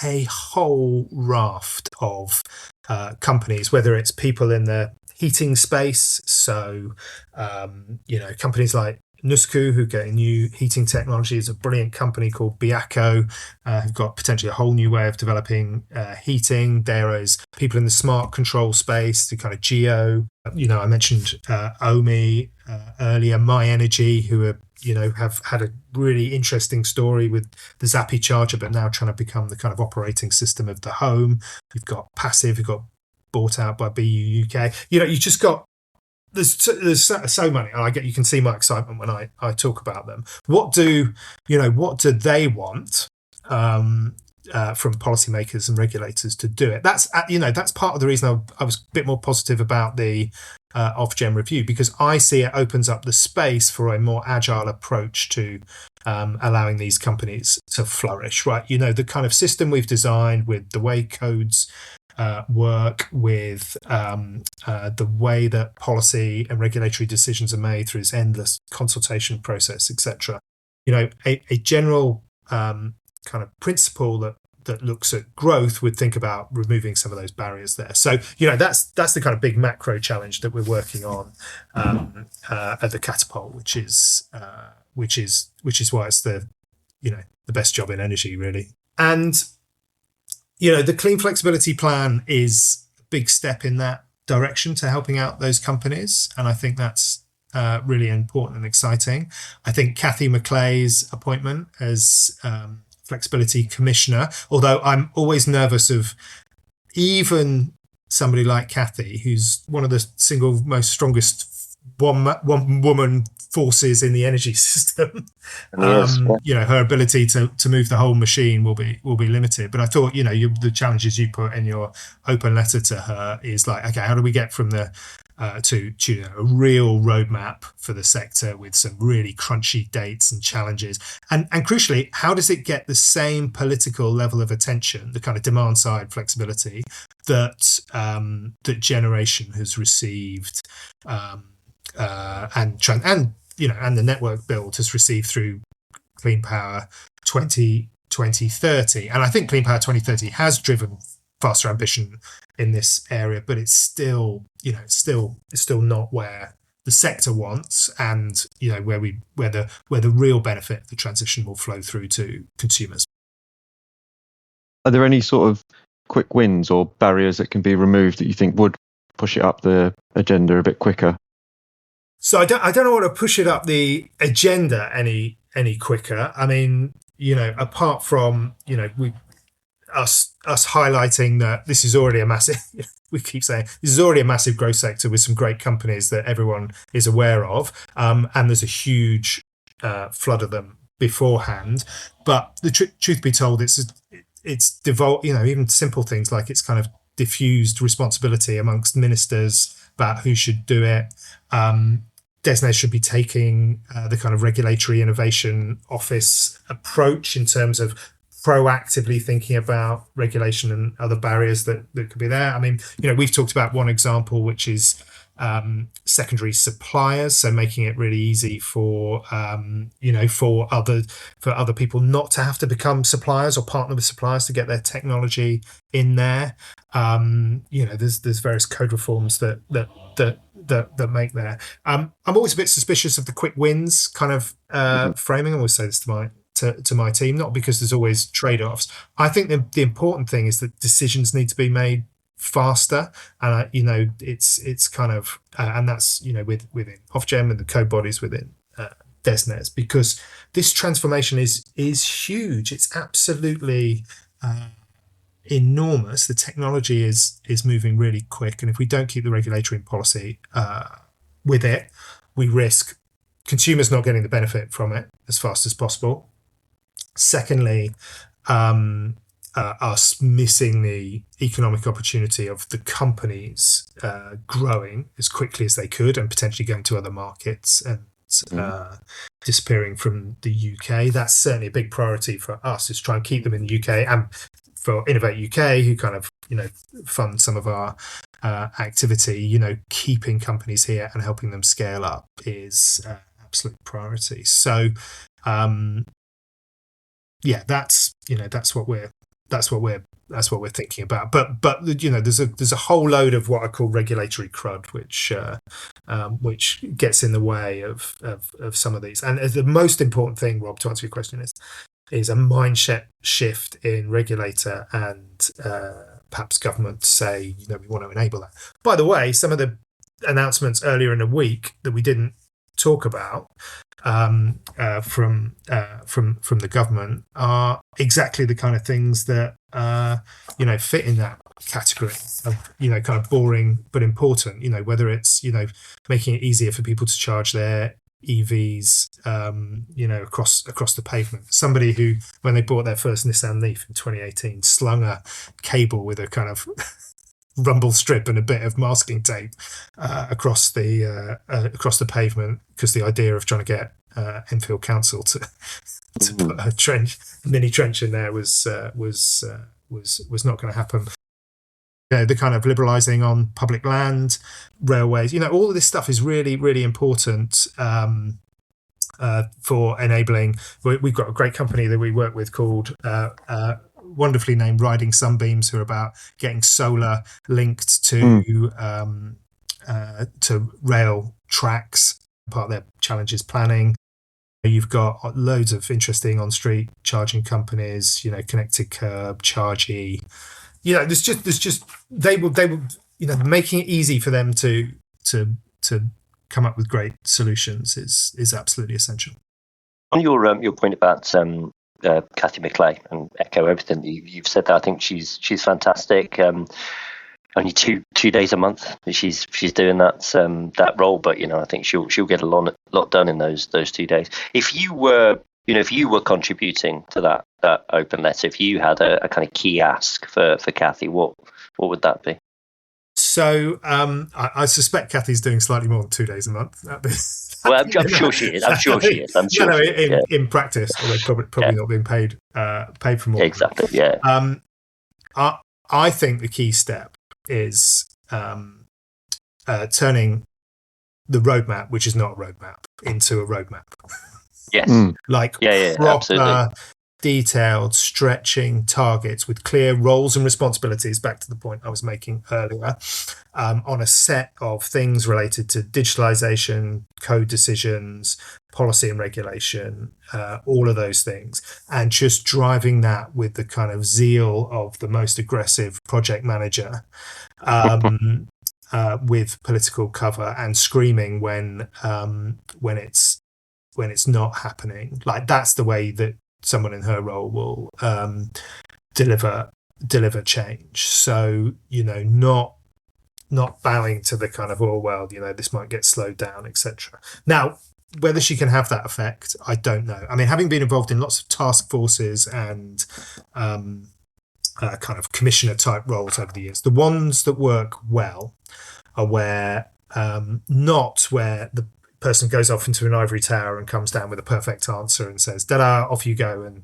a whole raft of companies, whether it's people in the heating space, so companies like Nusku, who get new heating technology, is a brilliant company called Biaco, who've got potentially a whole new way of developing heating. There is people in the smart control space, the kind of geo. I mentioned Omi earlier, My Energy, who are have had a really interesting story with the Zappi charger, but now trying to become the kind of operating system of the home. You've got Passive, who got bought out by BU UK. You just got. There's so many, and you can see my excitement when I talk about them. What do they want from policymakers and regulators to do it? That's part of the reason I was a bit more positive about the Ofgem review, because I see it opens up the space for a more agile approach to allowing these companies to flourish. Right, the kind of system we've designed with the way codes work, with the way that policy and regulatory decisions are made through this endless consultation process, etc. A general kind of principle that looks at growth would think about removing some of those barriers there. So that's the kind of big macro challenge that we're working on at the Catapult, which is why it's the best job in energy, really. And the Clean Flexibility Plan is a big step in that direction to helping out those companies. And I think that's really important and exciting. I think Cathy McClay's appointment as Flexibility Commissioner, although I'm always nervous of even somebody like Cathy, who's one of the single most strongest one woman forces in the energy system. Her ability to move the whole machine will be limited. But I thought, the challenges you put in your open letter to her is like, okay, how do we get from the to a real roadmap for the sector with some really crunchy dates and challenges, and crucially, how does it get the same political level of attention, the kind of demand side flexibility that generation has received, and the network build has received through Clean Power 2030. And I think Clean Power 2030 has driven faster ambition in this area, but it's still not where the sector wants, and where the real benefit of the transition will flow through to consumers. Are there any sort of quick wins or barriers that can be removed that you think would push it up the agenda a bit quicker? So I don't know what to push it up the agenda any quicker. I mean, apart from us highlighting that this is already a massive. We keep saying this is already a massive growth sector with some great companies that everyone is aware of, and there's a huge flood of them beforehand. But the truth be told, it's devolved. Even simple things like it's kind of diffused responsibility amongst ministers about who should do it. DESNZ should be taking the kind of regulatory innovation office approach in terms of proactively thinking about regulation and other barriers that could be there. I mean, we've talked about one example, which is secondary suppliers, so making it really easy for for other people not to have to become suppliers or partner with suppliers to get their technology in there. There's various code reforms that make there. I'm always a bit suspicious of the quick wins kind of framing. I always say this to my team, not because there's always trade-offs. I think the important thing is that decisions need to be made faster, and it's kind of and that's within Ofgem and the code bodies within DESNZ, because this transformation is huge. It's absolutely enormous. The technology is moving really quick, and if we don't keep the regulatory and policy with it, we risk consumers not getting the benefit from it as fast as possible. Secondly, us missing the economic opportunity of the companies growing as quickly as they could and potentially going to other markets and disappearing from the UK. That's certainly a big priority for us, is try and keep them in the UK, and for Innovate UK, who kind of fund some of our activity. Keeping companies here and helping them scale up is absolute priority. So that's what we're thinking about. But there's a whole load of what I call regulatory crud, which gets in the way of some of these. And the most important thing, Rob, to answer your question, is a mindset shift in regulator and perhaps government to say, we want to enable that. By the way, some of the announcements earlier in the week that we didn't talk about from the government are exactly the kind of things that fit in that category of kind of boring but important. Whether it's making it easier for people to charge their EVs across the pavement. Somebody who, when they bought their first Nissan Leaf in 2018, slung a cable with a kind of rumble strip and a bit of masking tape across the pavement, because the idea of trying to get Enfield Council to put a mini trench in there was not going to happen. The kind of liberalising on public land, railways, all of this stuff is really, really important for enabling. We've got a great company that we work with called wonderfully named Riding Sunbeams, who are about getting solar linked to rail tracks. Part of their challenge is planning. You've got loads of interesting on-street charging companies, Connected Curb, Chargy. There's just they will making it easy for them to come up with great solutions is absolutely essential. On your point about Cathy McClay, and echo everything that you've said there, I think she's fantastic. Only two days a month she's doing that role, but I think she'll get a lot done in those 2 days. If you were contributing to that open letter, if you had a kind of key ask for Cathy, what would that be? So I suspect Cathy's doing slightly more than 2 days a month. Well, I'm sure she is. In practice, although probably not being paid for more. Exactly. Yeah. I think the key step is turning the roadmap, which is not a roadmap, into a roadmap. Yes. Proper, absolutely. Detailed, stretching targets with clear roles and responsibilities, back to the point I was making earlier, on a set of things related to digitalization, code decisions, policy and regulation, all of those things, and just driving that with the kind of zeal of the most aggressive project manager, with political cover, and screaming when it's not happening. Like, that's the way that someone in her role will deliver change. So not bowing to the kind of, this might get slowed down, etc. Now, whether she can have that effect, I don't know. I mean, having been involved in lots of task forces and kind of commissioner type roles over the years, the ones that work well are where not where the person goes off into an ivory tower and comes down with a perfect answer and says, "Da-da, off you go," and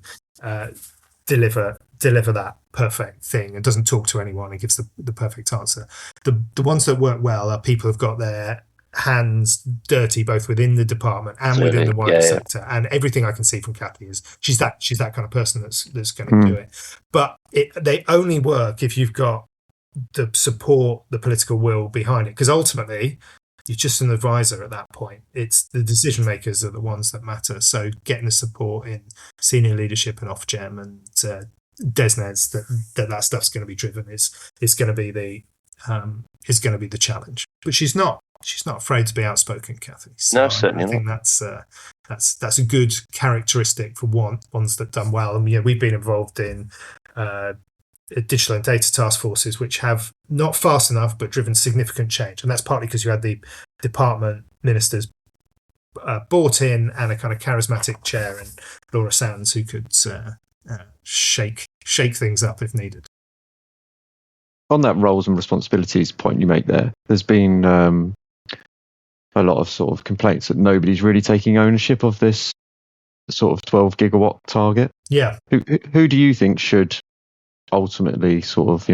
deliver that perfect thing, and doesn't talk to anyone and gives the perfect answer. The ones that work well are people who've got their hands dirty both within the department and within the wider sector. And everything I can see from Kathy is she's that kind of person that's going to do it. But they only work if you've got the support, the political will behind it, because ultimately you're just an advisor at that point. It's the decision makers are the ones that matter. So getting the support in senior leadership and Ofgem and DESNZ that stuff's going to be driven is going to be the challenge. But she's not afraid to be outspoken, Kathy. So no, certainly I think that's a good characteristic for ones that done well. And we've been involved in digital and data task forces, which have not fast enough but driven significant change, and that's partly because you had the department ministers bought in and a kind of charismatic chair in Laura Sands who could shake things up if needed. On that roles and responsibilities point you make there's been a lot of sort of complaints that nobody's really taking ownership of this sort of 12 gigawatt target. Yeah. Who do you think should ultimately sort of,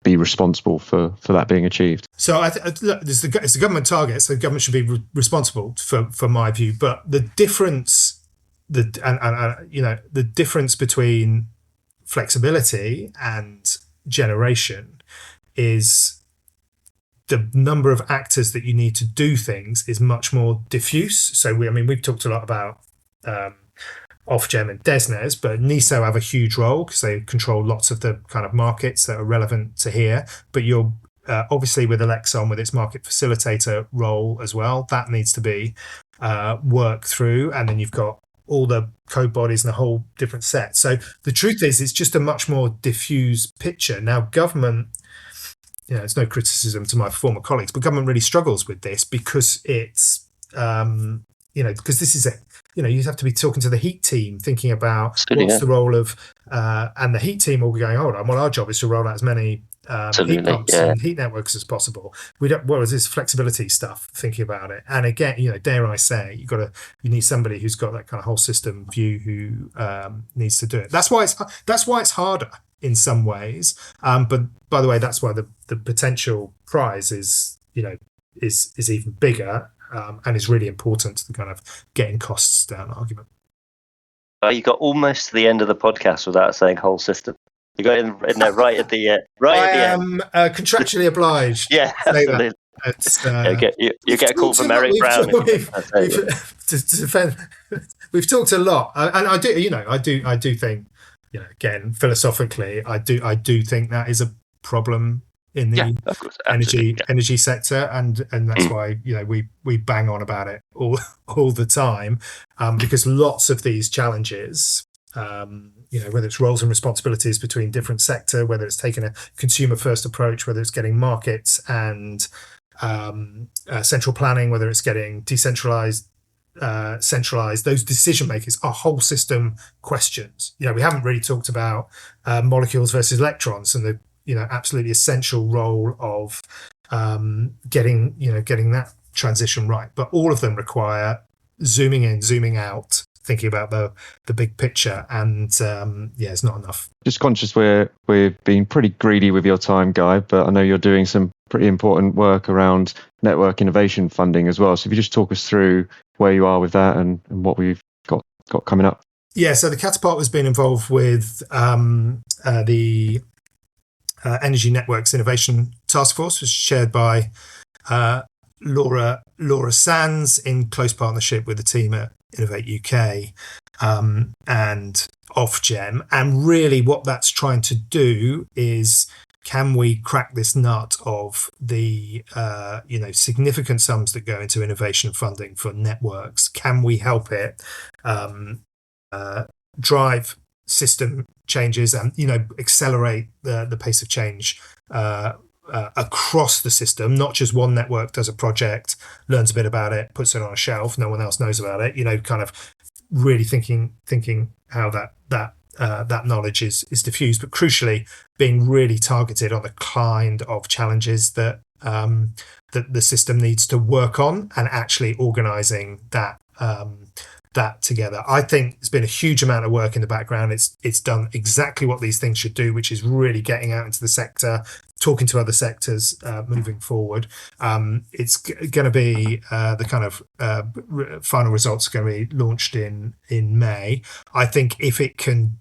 be responsible for that being achieved? So look, it's a government target, so the government should be responsible for my view. But the difference, the difference between flexibility and generation is the number of actors that you need to do things is much more diffuse. So we've talked a lot about Ofgem and DESNZ, but NESO have a huge role because they control lots of the kind of markets that are relevant to here. But you're obviously with Elexon, with its market facilitator role as well, that needs to be worked through. And then you've got all the code bodies and a whole different set. So the truth is, it's just a much more diffuse picture. Now, government, it's no criticism to my former colleagues, but government really struggles with this because it's, because this is you have to be talking to the heat team, thinking about what's the role of, and the heat team will be going, hold on, well, our job is to roll out as many heat pumps and heat networks as possible. What is this flexibility stuff, thinking about it? And again, dare I say, you need somebody who's got that kind of whole system view who needs to do it. That's why it's harder in some ways. But by the way, that's why the potential prize is even bigger. And is really important to the kind of getting costs down argument. You got almost to the end of the podcast without saying whole system. You got in there right at the end. I am contractually obliged. Yeah, absolutely. You get a call from Eric Brown. We've talked a lot, and I do think, again, philosophically, I do think that is a problem in the energy sector, and that's why we bang on about it all the time, because lots of these challenges, whether it's roles and responsibilities between different sector, whether it's taking a consumer first approach, whether it's getting markets and central planning, whether it's getting decentralized, centralized, those decision makers are whole system questions. We haven't really talked about molecules versus electrons and the absolutely essential role of getting that transition right. But all of them require zooming in, zooming out, thinking about the big picture, and it's not enough. Just conscious we're being pretty greedy with your time, Guy, but I know you're doing some pretty important work around network innovation funding as well. So if you just talk us through where you are with that and what we've got coming up. Yeah, so the Catapult has been involved with the Energy Networks Innovation Taskforce, which is chaired by Laura Sands in close partnership with the team at Innovate UK and Ofgem. And really what that's trying to do is, can we crack this nut of the significant sums that go into innovation funding for networks? Can we help it drive system changes and accelerate the pace of change across the system? Not just one network does a project, learns a bit about it, puts it on a shelf, no one else knows about it. Kind of really thinking how that knowledge is diffused, but crucially being really targeted on the kind of challenges that that the system needs to work on, and actually organising that together. I think there's been a huge amount of work in the background. It's done exactly what these things should do, which is really getting out into the sector, talking to other sectors, moving forward. It's going to be the kind of final results are going to be launched in May. I think if it can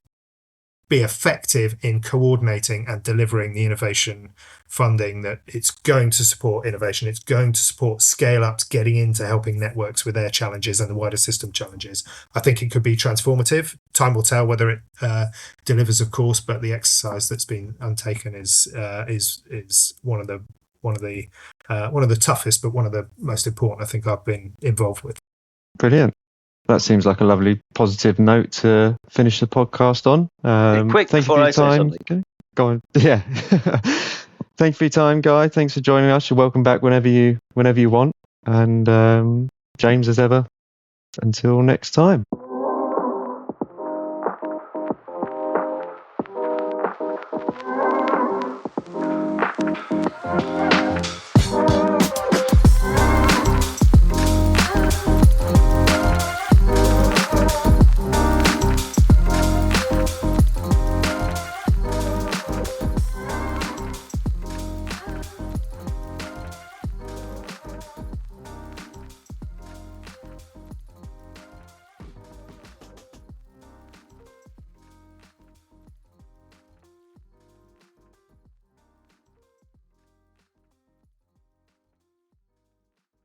be effective in coordinating and delivering the innovation funding, that it's going to support innovation, it's going to support scale-ups getting into helping networks with their challenges and the wider system challenges. I think it could be transformative. Time will tell whether it delivers, of course, but the exercise that's been undertaken is one of the toughest, but one of the most important I think I've been involved with. Brilliant. That seems like a lovely positive note to finish the podcast on. Quick, thank before you for your I say time. something. Okay. Go on. Yeah. Thank you for your time, Guy. Thanks for joining us. You're welcome back whenever you want. And James, as ever, until next time.